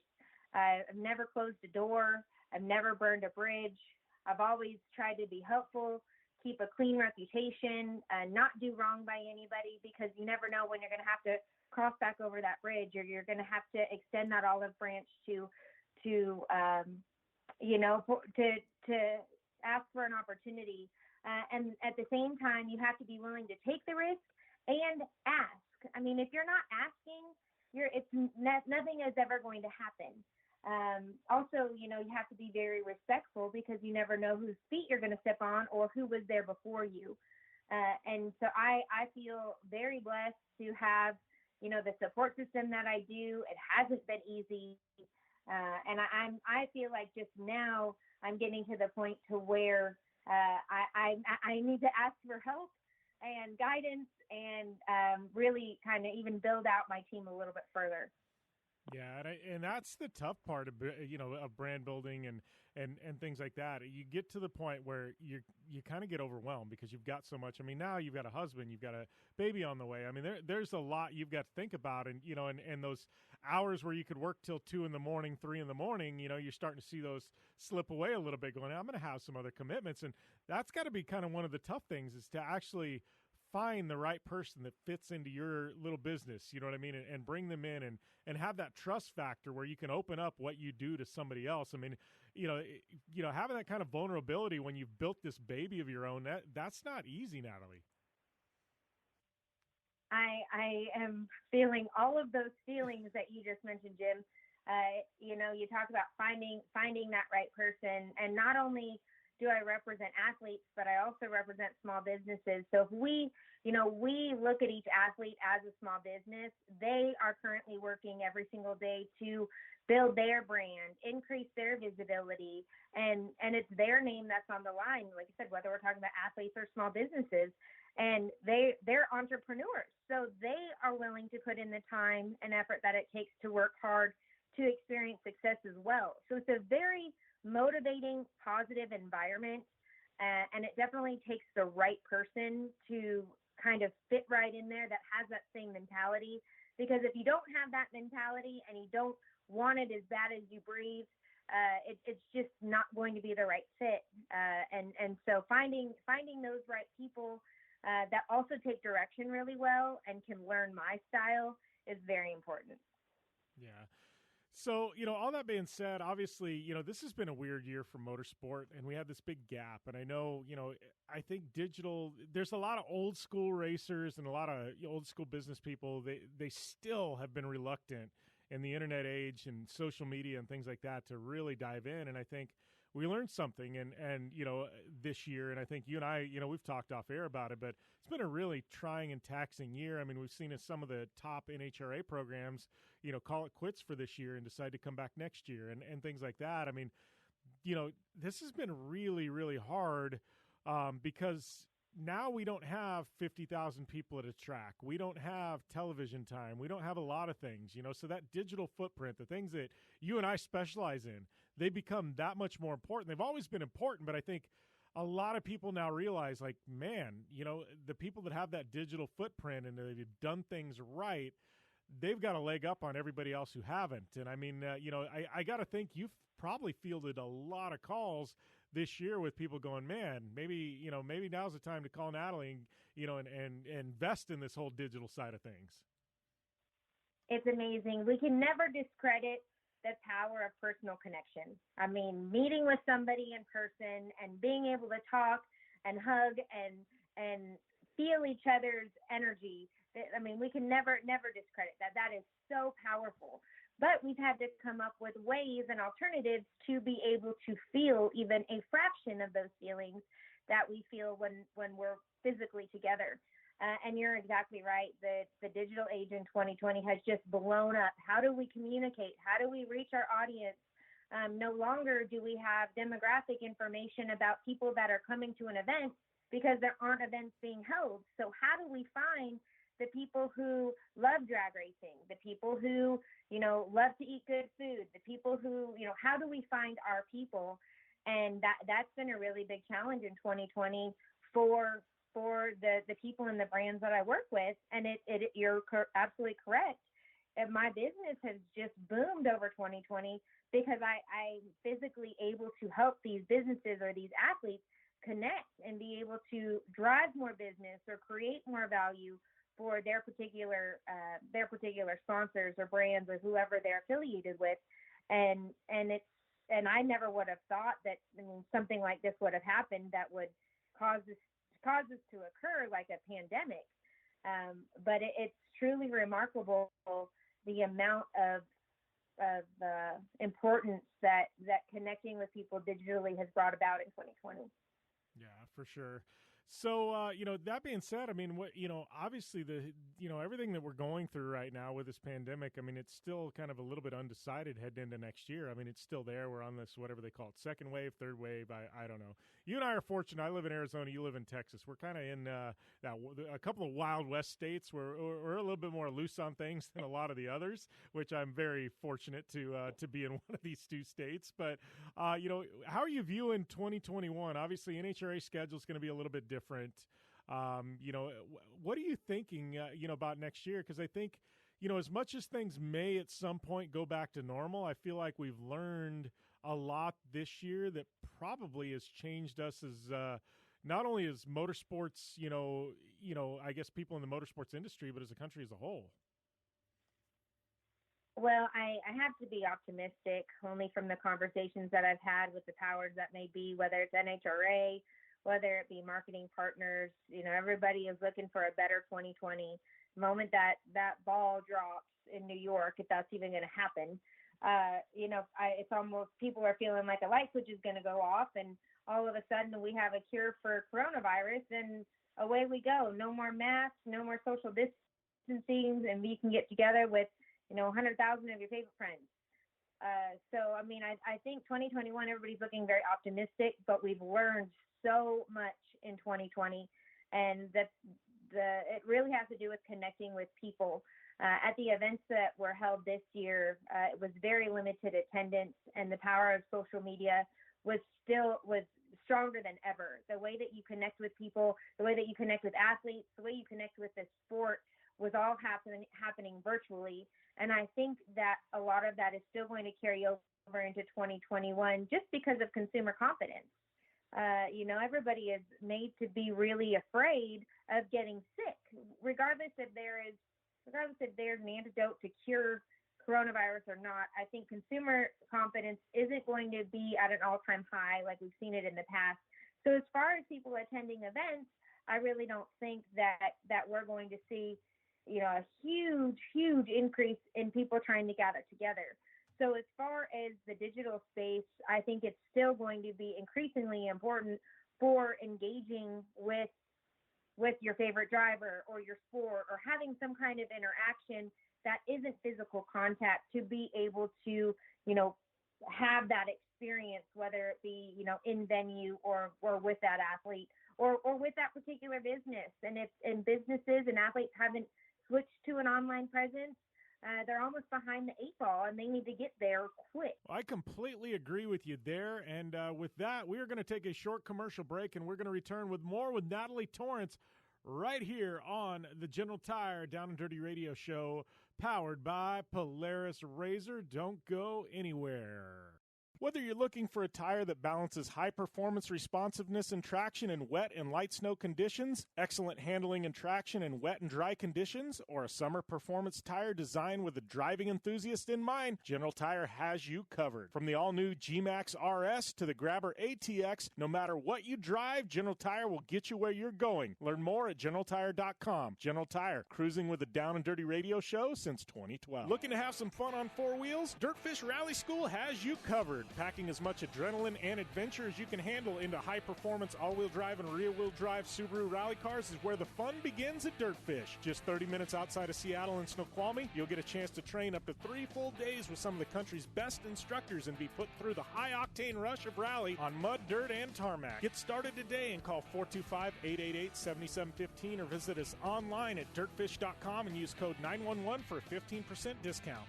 [SPEAKER 12] I've never closed a door. I've never burned a bridge. I've always tried to be helpful, keep a clean reputation, not do wrong by anybody, because you never know when you're going to have to cross back over that bridge, or you're going to have to extend that olive branch to ask for an opportunity. And at the same time, you have to be willing to take the risk and ask. If you're not asking, nothing is ever going to happen. Also, you have to be very respectful, because you never know whose feet you're going to step on or who was there before you. And so I feel very blessed to have, the support system that I do. It hasn't been easy. And I feel like just now I'm getting to the point to where I need to ask for help and guidance, and really kind of even build out my team a little bit further.
[SPEAKER 2] Yeah, and that's the tough part of of brand building and things like that. You get to the point where you kind of get overwhelmed, because you've got so much. Now you've got a husband, you've got a baby on the way. There's a lot you've got to think about, and those hours where you could work till 2 a.m, 3 a.m, you're starting to see those slip away a little bit. Going, I'm going to have some other commitments, and that's got to be kind of one of the tough things, is to actually find the right person that fits into your little business, you know what I mean, and bring them in and have that trust factor where you can open up what you do to somebody else. Having that kind of vulnerability when you've built this baby of your own, that's not easy, Natalie.
[SPEAKER 12] I am feeling all of those feelings that you just mentioned, Jim. You talk about finding that right person, and not only do I represent athletes, but I also represent small businesses. So if we look at each athlete as a small business, they are currently working every single day to build their brand, increase their visibility, and it's their name that's on the line. Like I said, whether we're talking about athletes or small businesses, and they're entrepreneurs. So they are willing to put in the time and effort that it takes to work hard to experience success as well. So it's a very motivating, positive environment. And it definitely takes the right person to kind of fit right in there that has that same mentality. Because if you don't have that mentality and you don't want it as bad as you breathe, it's just not going to be the right fit. And so finding those right people that also take direction really well and can learn my style is very important.
[SPEAKER 2] Yeah. So, all that being said, obviously, this has been a weird year for motorsport, and we had this big gap. And I know, I think there's a lot of old school racers and a lot of old school business people. They still have been reluctant in the internet age and social media and things like that to really dive in. And I think we learned something and this year, and I think you and I, we've talked off air about it, but it's been a really trying and taxing year. I mean, we've seen some of the top NHRA programs, call it quits for this year and decide to come back next year and things like that. I mean, this has been really, really hard because now we don't have 50,000 people at a track. We don't have television time. We don't have a lot of things, so that digital footprint, the things that you and I specialize in, they become that much more important. They've always been important, but I think a lot of people now realize, like, man, the people that have that digital footprint and they've done things right, they've got a leg up on everybody else who haven't. And I mean, I got to think you've probably fielded a lot of calls this year with people going, man, maybe now's the time to call Natalie and invest in this whole digital side of things.
[SPEAKER 12] It's amazing. We can never discredit the power of personal connection. I mean, meeting with somebody in person and being able to talk and hug and feel each other's energy. I mean, we can never discredit that. That is so powerful. But we've had to come up with ways and alternatives to be able to feel even a fraction of those feelings that we feel when we're physically together. And you're exactly right. The digital age in 2020 has just blown up. How do we communicate? How do we reach our audience? No longer do we have demographic information about people that are coming to an event because there aren't events being held. So how do we find the people who love drag racing, the people who, love to eat good food, the people who, how do we find our people? And that's been a really big challenge in 2020 for the people and the brands that I work with. And you're absolutely correct. And my business has just boomed over 2020 because I'm physically able to help these businesses or these athletes connect and be able to drive more business or create more value for their particular sponsors or brands or whoever they're affiliated with, and I never would have thought that something like this would have happened that would cause this to occur, like a pandemic. But it's truly remarkable the amount of importance that connecting with people digitally has brought about in 2020.
[SPEAKER 2] Yeah, for sure. So, that being said, I mean, obviously everything that we're going through right now with this pandemic, I mean, it's still kind of a little bit undecided heading into next year. I mean, it's still there. We're on this, whatever they call it, second wave, third wave. I don't know. You and I are fortunate. I live in Arizona. You live in Texas. We're kind of in a couple of Wild West states where we're a little bit more loose on things than a lot of the others, which I'm very fortunate to be in one of these two states. But, how are you viewing 2021? Obviously, NHRA schedule is going to be a little bit different. What are you thinking, about next year? Because I think, as much as things may at some point go back to normal, I feel like we've learned a lot this year that probably has changed us as not only as motorsports, I guess people in the motorsports industry, but as a country as a whole.
[SPEAKER 12] Well, I have to be optimistic only from the conversations that I've had with the powers that may be, whether it's NHRA, whether it be marketing partners. Everybody is looking for a better 2020. The moment that ball drops in New York, if that's even going to happen, it's almost, people are feeling like a light switch is going to go off, and all of a sudden we have a cure for coronavirus, and away we go. No more masks, no more social distancing, and we can get together with 100,000 of your favorite friends. So I think 2021, everybody's looking very optimistic, but we've learned so much in 2020 and it really has to do with connecting with people. At the events that were held this year, it was very limited attendance, and the power of social media was stronger than ever. The way that you connect with people, the way that you connect with athletes, the way you connect with the sport was all happening virtually. And I think that a lot of that is still going to carry over into 2021 just because of consumer confidence. Everybody is made to be really afraid of getting sick, regardless if there's an antidote to cure coronavirus or not. I think consumer confidence isn't going to be at an all-time high like we've seen it in the past. So as far as people attending events, I really don't think that we're going to see, a huge increase in people trying to gather together. So as far as the digital space, I think it's still going to be increasingly important for engaging with your favorite driver or your sport, or having some kind of interaction that isn't physical contact, to be able to, have that experience, whether it be, in venue or with that athlete or with that particular business. And businesses and athletes haven't switched to an online presence, they're almost behind the 8 ball, and they need to get there quick.
[SPEAKER 2] I completely agree with you there. And with that, we are going to take a short commercial break, and we're going to return with more with Natalie Torrence right here on the General Tire Down and Dirty Radio Show, powered by Polaris RZR. Don't go anywhere. Whether you're looking for a tire that balances high performance responsiveness and traction in wet and light snow conditions, excellent handling and traction in wet and dry conditions, or a summer performance tire designed with a driving enthusiast in mind, General Tire has you covered. From the all-new G-Max RS to the Grabber ATX, no matter what you drive, General Tire will get you where you're going. Learn more at GeneralTire.com. General Tire, cruising with the Down and Dirty Radio Show since 2012. Looking to have some fun on four wheels? Dirtfish Rally School has you covered. Packing as much adrenaline and adventure as you can handle into high-performance all-wheel drive and rear-wheel drive Subaru rally cars is where the fun begins at Dirtfish. Just 30 minutes outside of Seattle and Snoqualmie, you'll get a chance to train up to 3 full days with some of the country's best instructors and be put through the high-octane rush of rally on mud, dirt, and tarmac. Get started today and call 425-888-7715 or visit us online at dirtfish.com and use code 911 for a 15% discount.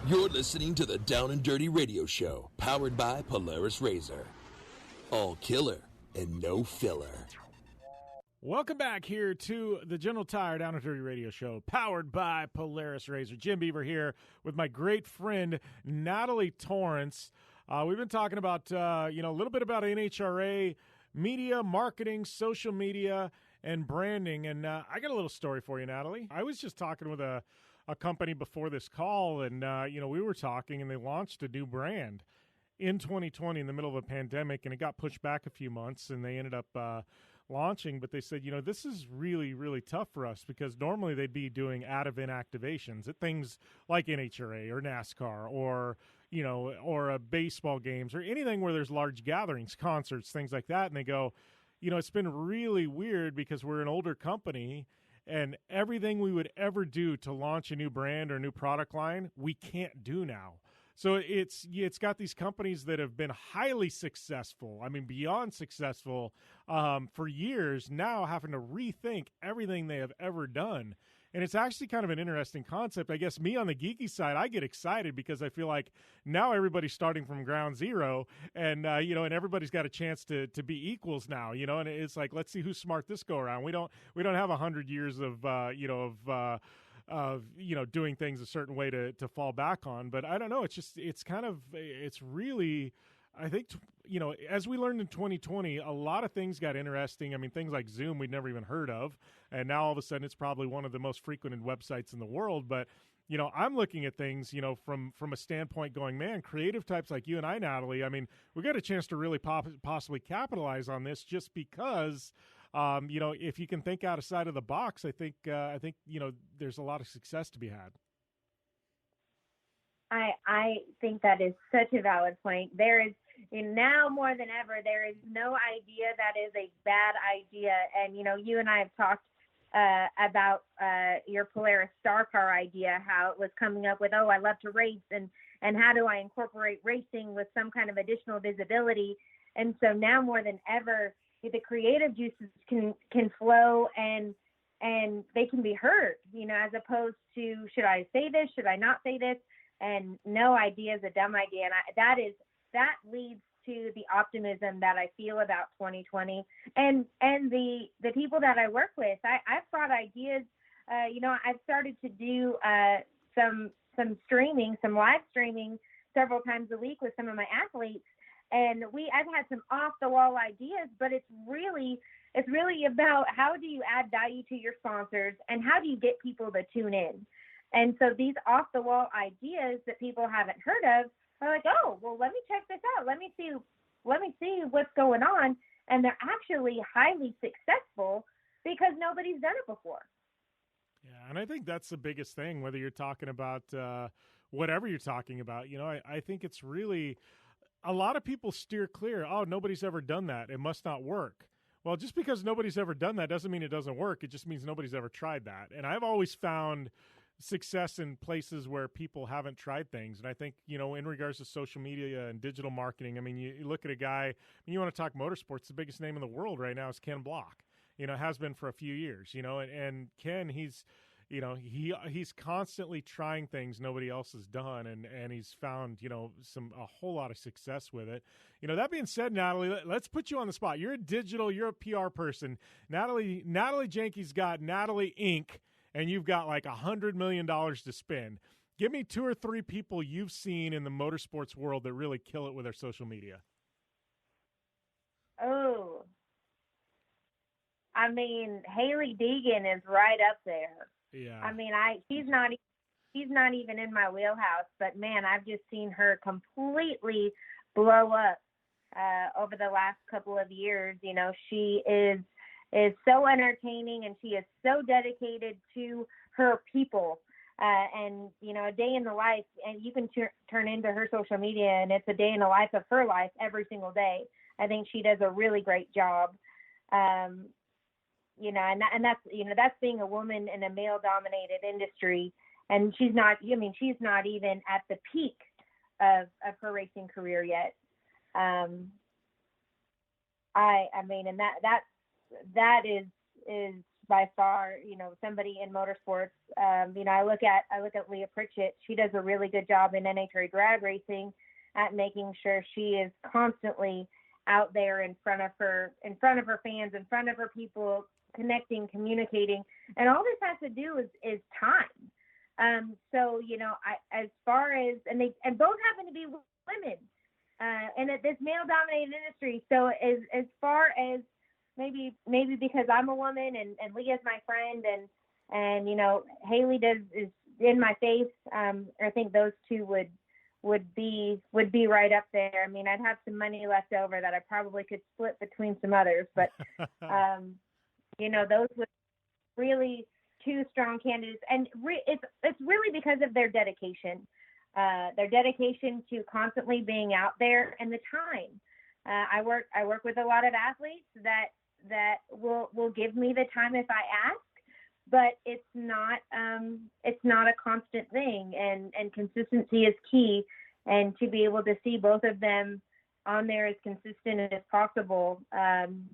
[SPEAKER 13] You're listening to the Down and Dirty Radio Show, powered by Polaris RZR. All killer and no filler.
[SPEAKER 2] Welcome back here to the General Tire Down and Dirty Radio Show, powered by Polaris RZR. Jim Beaver here with my great friend Natalie Torrence. We've been talking about a little bit about NHRA, media, marketing, social media, and branding. And I got a little story for you, Natalie. I was just talking with a company before this call, and we were talking, and they launched a new brand in 2020 in the middle of a pandemic, and it got pushed back a few months, and they ended up launching. But they said, this is really, really tough for us, because normally they'd be doing at-event activations at things like NHRA or NASCAR or baseball games or anything where there's large gatherings, concerts, things like that. And they go, it's been really weird because we're an older company, and everything we would ever do to launch a new brand or new product line, we can't do now. So it's got these companies that have been highly successful, beyond successful for years, now having to rethink everything they have ever done. And it's actually kind of an interesting concept. I guess me on the geeky side, I get excited because I feel like now everybody's starting from ground zero, and and everybody's got a chance to be equals now, and it's like, let's see who's smart this go around. We don't have 100 years of doing things a certain way to fall back on. But I don't know. It's really, I think, as we learned in 2020, a lot of things got interesting. Things like Zoom we'd never even heard of, and now all of a sudden it's probably one of the most frequented websites in the world. But I'm looking at things, from a standpoint going, man, creative types like you and I, Natalie, we got a chance to really possibly capitalize on this, just because if you can think outside of the box, I think there's a lot of success to be had.
[SPEAKER 12] I think that is such a valid point. There is, now more than ever, there is no idea that is a bad idea. And, you and I have talked about your Polaris Star Car idea, how it was coming up with, I love to race, and how do I incorporate racing with some kind of additional visibility. And so now more than ever, the creative juices can flow and they can be heard, as opposed to, should I say this? Should I not say this? And no idea is a dumb idea. And that leads to the optimism that I feel about 2020 and the people that I work with. I've brought ideas. I've started to do some streaming, some live streaming several times a week with some of my athletes. And I've had some off the wall ideas, but it's really about how do you add value to your sponsors and how do you get people to tune in? And so these off the wall ideas that people haven't heard of are like, oh, well, let me check this out. Let me see what's going on. And they're actually highly successful because nobody's done it before.
[SPEAKER 2] Yeah, and I think that's the biggest thing, whether you're talking about whatever you're talking about. I think it's really a lot of people steer clear. Oh, nobody's ever done that. It must not work. Well, just because nobody's ever done that doesn't mean it doesn't work. It just means nobody's ever tried that. And I've always found success in places where people haven't tried things. And I think, in regards to social media and digital marketing, I mean, you look at a guy, you want to talk motorsports, the biggest name in the world right now is Ken Block. Has been for a few years, and Ken, he's constantly trying things nobody else has done, and he's found, a whole lot of success with it. That being said, Natalie, let's put you on the spot. You're a PR person. Natalie Janke's got Natalie Inc., and you've got like $100 million to spend. Give me 2 or 3 people you've seen in the motorsports world that really kill it with their social media.
[SPEAKER 12] Oh, I mean, Haley Deegan is right up there.
[SPEAKER 2] Yeah.
[SPEAKER 12] I mean, she's not even in my wheelhouse, but man, I've just seen her completely blow up over the last couple of years. She is so entertaining, and she is so dedicated to her people. And a day in the life, and you can turn into her social media, and it's a day in the life of her life every single day. I think she does a really great job. And that's being a woman in a male-dominated industry, and she's not even at the peak of her racing career yet. And that is by far, somebody in motorsports. I look at Leah Pritchett. She does a really good job in NHRA drag racing at making sure she is constantly out there in front of her fans, in front of her people, connecting, communicating, and all this has to do is time. So as far as and both happen to be women, and at this male-dominated industry. So as far as maybe because I'm a woman and Leah's my friend and Haley is in my face. I think those two would be right up there. I mean, I'd have some money left over that I probably could split between some others, but those were really 2 strong candidates, and it's really because of their dedication to constantly being out there and the time. I work with a lot of athletes that will give me the time if I ask, but it's not a constant thing, and consistency is key. And to be able to see both of them on there as consistent as possible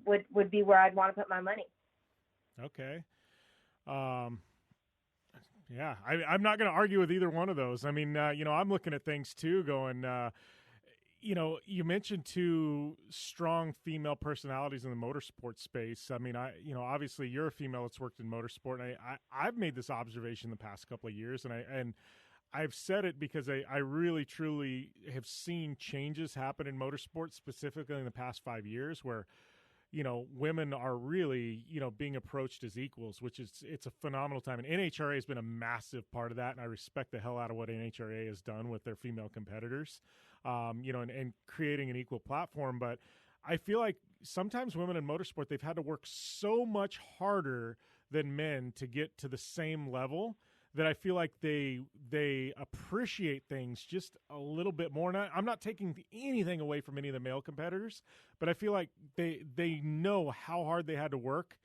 [SPEAKER 12] would be where I'd want to put my money. Okay.
[SPEAKER 2] Yeah, I'm not going to argue with either one of those. I mean, I'm looking at things too going, you mentioned 2 strong female personalities in the motorsport space. I mean, obviously you're a female that's worked in motorsport, and I've made this observation the past couple of years, and I've said it because I really, truly have seen changes happen in motorsports, specifically in the past 5 years, where, women are really, being approached as equals, which it's a phenomenal time. And NHRA has been a massive part of that, and I respect the hell out of what NHRA has done with their female competitors, and creating an equal platform. But I feel like sometimes women in motorsport, they've had to work so much harder than men to get to the same level that I feel like they appreciate things just a little bit more. Now, I'm not taking anything away from any of the male competitors, but I feel like they know how hard they had to work,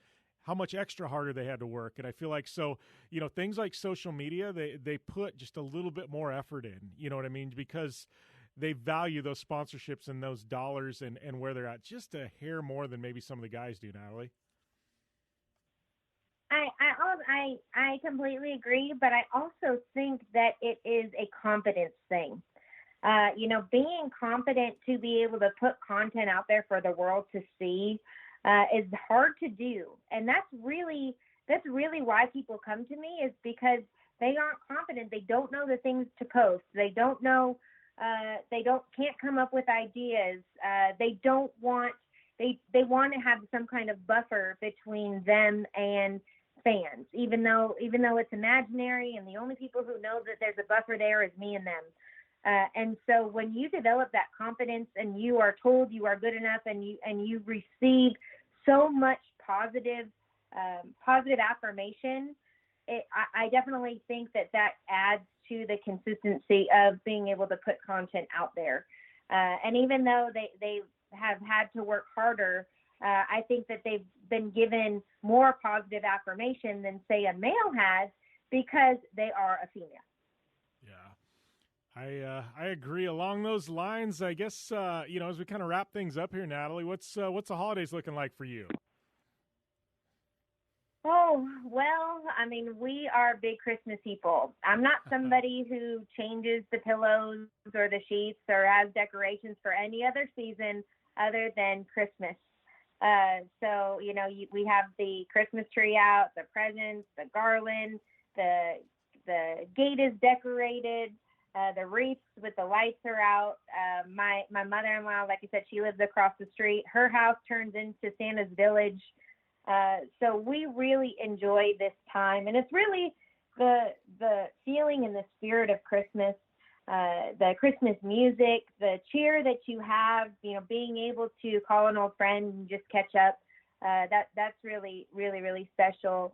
[SPEAKER 2] how much extra harder they had to work. And I feel like, things like social media, they put just a little bit more effort in, you know what I mean? Because they value those sponsorships and those dollars and where they're at just a hair more than maybe some of the guys do, Natalie.
[SPEAKER 12] I completely agree, but I also think that it is a confidence thing. Being confident to be able to put content out there for the world to see is hard to do, and that's really why people come to me, is because they aren't confident. They don't know the things to post. They don't know. Can't come up with ideas. They want to have some kind of buffer between them and fans, even though it's imaginary, and the only people who know that there's a buffer there is me and them. And so when you develop that confidence and you are told you are good enough, and you receive so much positive affirmation, I definitely think that adds to the consistency of being able to put content out there. And even though they have had to work harder, I think that they've been given more positive affirmation than, say, a male has, because they are a female.
[SPEAKER 2] Yeah, I agree. Along those lines, I guess as we kind of wrap things up here, Natalie, what's the holidays looking like for you?
[SPEAKER 12] Oh, well, I mean, we are big Christmas people. I'm not somebody who changes the pillows or the sheets or has decorations for any other season other than Christmas. So, we have the Christmas tree out, the presents, the garland, the gate is decorated, the wreaths with the lights are out. My mother-in-law, like I said, she lives across the street. Her house turns into Santa's village. So we really enjoy this time, and it's really the feeling and the spirit of Christmas, the Christmas music, the cheer that you have, being able to call an old friend and just catch up. That's really, really, really special.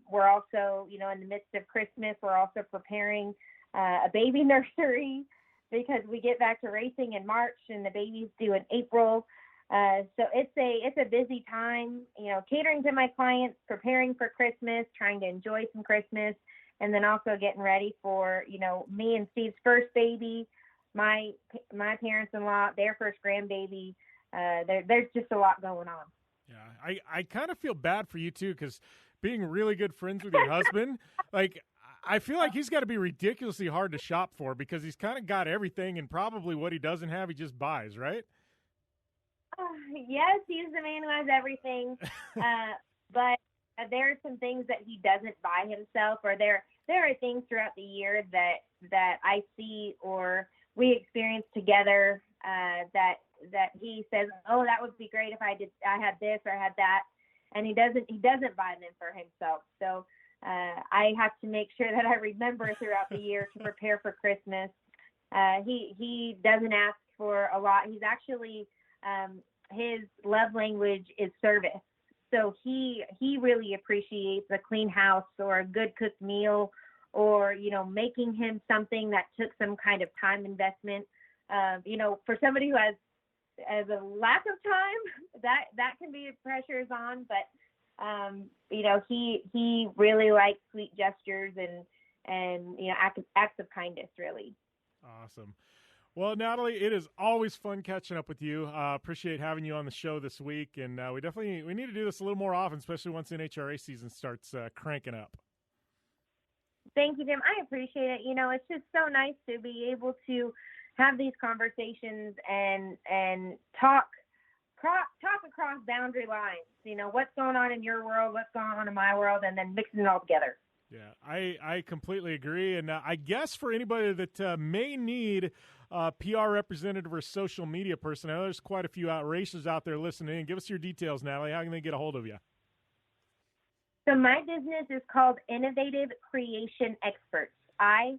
[SPEAKER 12] We're also, in the midst of Christmas, we're also preparing a baby nursery, because we get back to racing in March and the baby's due in April. So it's a busy time, catering to my clients, preparing for Christmas, trying to enjoy some Christmas, and then also getting ready for, me and Steve's first baby, my parents-in-law, their first grandbaby. There's just a lot going on.
[SPEAKER 2] Yeah, I kind of feel bad for you too, because being really good friends with your husband, like, I feel like he's got to be ridiculously hard to shop for, because he's kind of got everything, and probably what he doesn't have, he just buys, right?
[SPEAKER 12] Yes, he's the man who has everything, but there are some things that he doesn't buy himself, or there are things throughout the year that I see or we experience together that he says, oh, that would be great if I had this or I had that, and he doesn't buy them for himself. So I have to make sure that I remember throughout the year to prepare for Christmas. He doesn't ask for a lot. He's actually his love language is service. So he really appreciates a clean house or a good cooked meal, or, making him something that took some kind of time investment. For somebody who has a lack of time, that can be pressures on, but he really likes sweet gestures and acts of kindness, really.
[SPEAKER 2] Awesome. Well, Natalie, it is always fun catching up with you. Appreciate having you on the show this week, and we need to do this a little more often, especially once NHRA season starts cranking up.
[SPEAKER 12] Thank you, Tim. I appreciate it. It's just so nice to be able to have these conversations and talk across boundary lines. What's going on in your world, what's going on in my world, and then mixing it all together.
[SPEAKER 2] Yeah, I completely agree. And I guess for anybody that may need a PR representative or social media person, I know there's quite a few racers out there listening. Give us your details, Natalie. How can they get a hold of you?
[SPEAKER 12] So my business is called Innovative Creation Experts, ICE.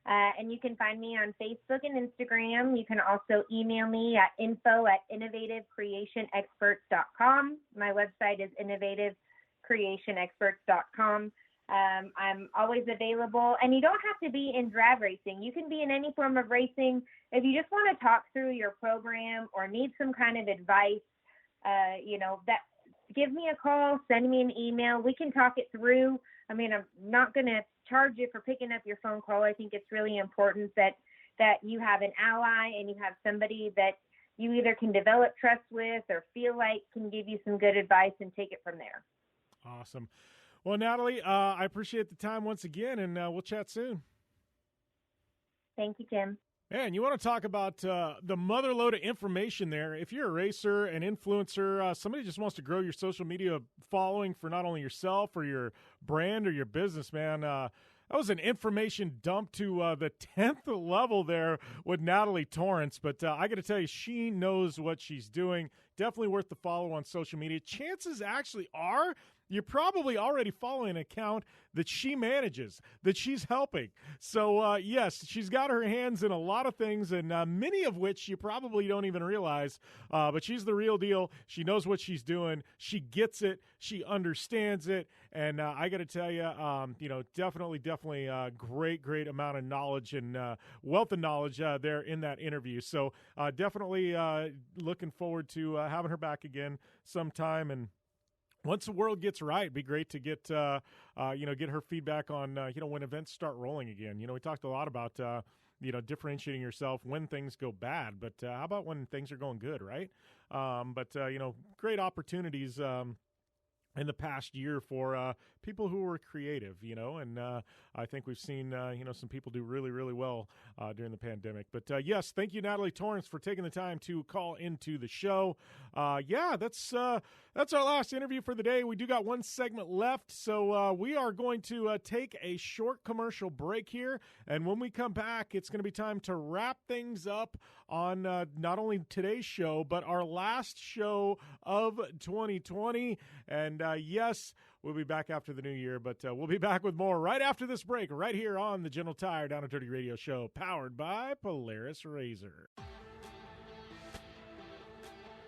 [SPEAKER 12] And you can find me on Facebook and Instagram. You can also email me at info@innovativecreationexperts.com. My website is innovativecreationexperts.com. I'm always available, and you don't have to be in drag racing. You can be in any form of racing. If you just want to talk through your program or need some kind of advice, give me a call, send me an email. We can talk it through. I mean, I'm not going to charge you for picking up your phone call. I think it's really important that that you have an ally and you have somebody that you either can develop trust with or feel like can give you some good advice and take it from there.
[SPEAKER 2] Awesome. Well, Natalie, I appreciate the time once again, and we'll chat soon.
[SPEAKER 12] Thank you, Tim.
[SPEAKER 2] Man, you want to talk about the motherload of information there. If you're a racer, an influencer, somebody just wants to grow your social media following for not only yourself or your brand or your business, man, that was an information dump to the 10th level there with Natalie Torrence. But I got to tell you, she knows what she's doing. Definitely worth the follow on social media. Chances actually are you're probably already following an account that she manages, that she's helping. So, yes, she's got her hands in a lot of things, and many of which you probably don't even realize. But she's the real deal. She knows what she's doing. She gets it. She understands it. And I got to tell you, definitely great amount of knowledge and wealth of knowledge there in that interview. So definitely looking forward to having her back again sometime. And once the world gets right, it'd be great to get her feedback on, when events start rolling again. We talked a lot about, differentiating yourself when things go bad, but how about when things are going good, right? Great opportunities in the past year for people who were creative, and I think we've seen, some people do really, really well during the pandemic. But, yes, thank you, Natalie Torrence, for taking the time to call into the show. That's our last interview for the day. We do got one segment left, so we are going to take a short commercial break here, and when we come back, it's going to be time to wrap things up on not only today's show, but our last show of 2020, and yes, we'll be back after the new year, but we'll be back with more right after this break, right here on the General Tire Down and Dirty Radio Show, powered by Polaris RZR.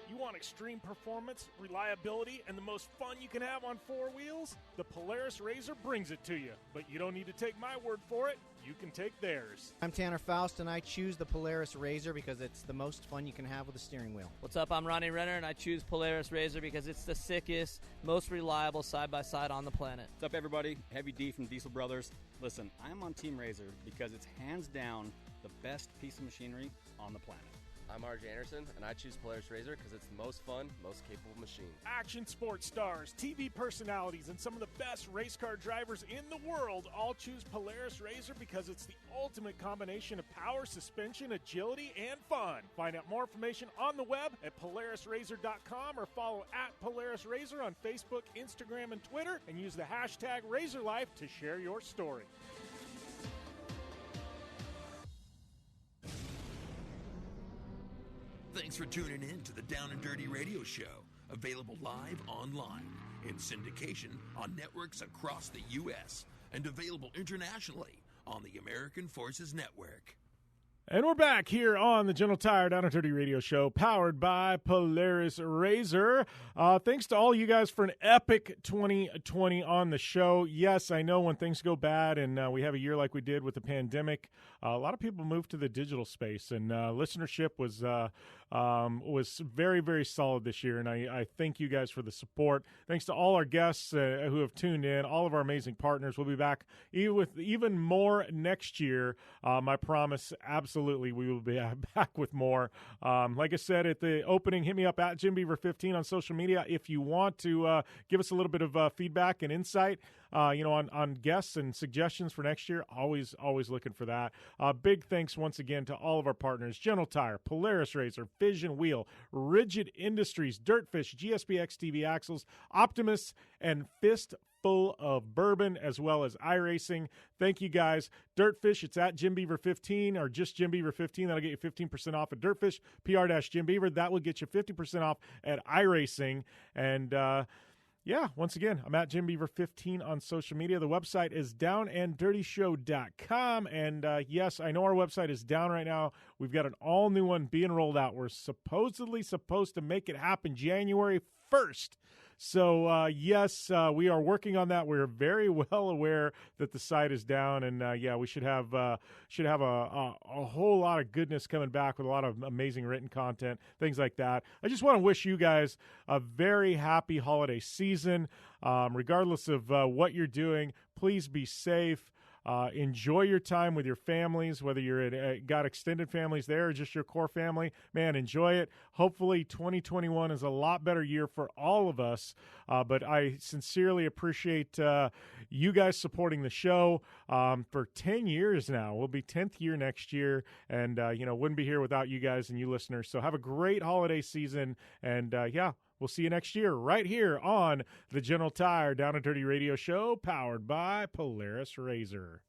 [SPEAKER 2] You want extreme performance, reliability, and the most fun you can have on four wheels? The Polaris RZR brings it to you, but you don't need to take my word for it. You can take theirs.
[SPEAKER 3] I'm Tanner Faust, and I choose the Polaris RZR because it's the most fun you can have with a steering wheel.
[SPEAKER 4] What's up? I'm Ronnie Renner, and I choose Polaris RZR because it's the sickest, most reliable side-by-side on the planet.
[SPEAKER 5] What's up, everybody? Heavy D from Diesel Brothers. Listen, I'm on Team RZR because it's hands down the best piece of machinery on the planet.
[SPEAKER 6] I'm RJ Anderson, and I choose Polaris RZR because it's the most fun, most capable machine.
[SPEAKER 2] Action sports stars, TV personalities, and some of the best race car drivers in the world all choose Polaris RZR because it's the ultimate combination of power, suspension, agility, and fun. Find out more information on the web at PolarisRZR.com or follow at Polaris RZR on Facebook, Instagram, and Twitter, and use the hashtag RazorLife to share your story.
[SPEAKER 9] Thanks for tuning in to the Down and Dirty Radio Show, available live online, in syndication on networks across the U.S., and available internationally on the American Forces Network.
[SPEAKER 2] And we're back here on the General Tire Down and Dirty Radio Show, powered by Polaris RZR. Thanks to all you guys for an epic 2020 on the show. Yes, I know when things go bad and we have a year like we did with the pandemic, a lot of people move to the digital space, and listenership was very, very solid this year, and I thank you guys for the support. Thanks to all our guests who have tuned in, all of our amazing partners. We'll be back with even more next year. My promise, absolutely, we will be back with more. Like I said at the opening, hit me up at JimBeaver15 on social media if you want to give us a little bit of feedback and insight. On guests and suggestions for next year. Always looking for that. Big thanks once again to all of our partners: General Tire, Polaris RZR, Vision Wheel, Rigid Industries, Dirtfish, GSBX TV Axles, Optimus, and Fistful of Bourbon, as well as iRacing. Thank you guys. Dirtfish, it's at JimBeaver15 or just JimBeaver15. That'll get you 15% off at Dirtfish, PR-JimBeaver. That will get you 50% off at iRacing. And, yeah, once again, I'm at JimBeaver15 on social media. The website is downanddirtyshow.com. And, yes, I know our website is down right now. We've got an all-new one being rolled out. We're supposedly supposed to make it happen January 1st. So, yes, we are working on that. We're very well aware that the site is down. And, we should have a whole lot of goodness coming back with a lot of amazing written content, things like that. I just want to wish you guys a very happy holiday season. Regardless of what you're doing, please be safe. Enjoy your time with your families, whether you're got extended families there or just your core family. Man, enjoy it. Hopefully 2021 is a lot better year for all of us, but I sincerely appreciate you guys supporting the show for 10 years now. We'll be 10th year next year, and, wouldn't be here without you guys and you listeners. So have a great holiday season, and, we'll see you next year right here on the General Tire Down and Dirty Radio Show, powered by Polaris RZR.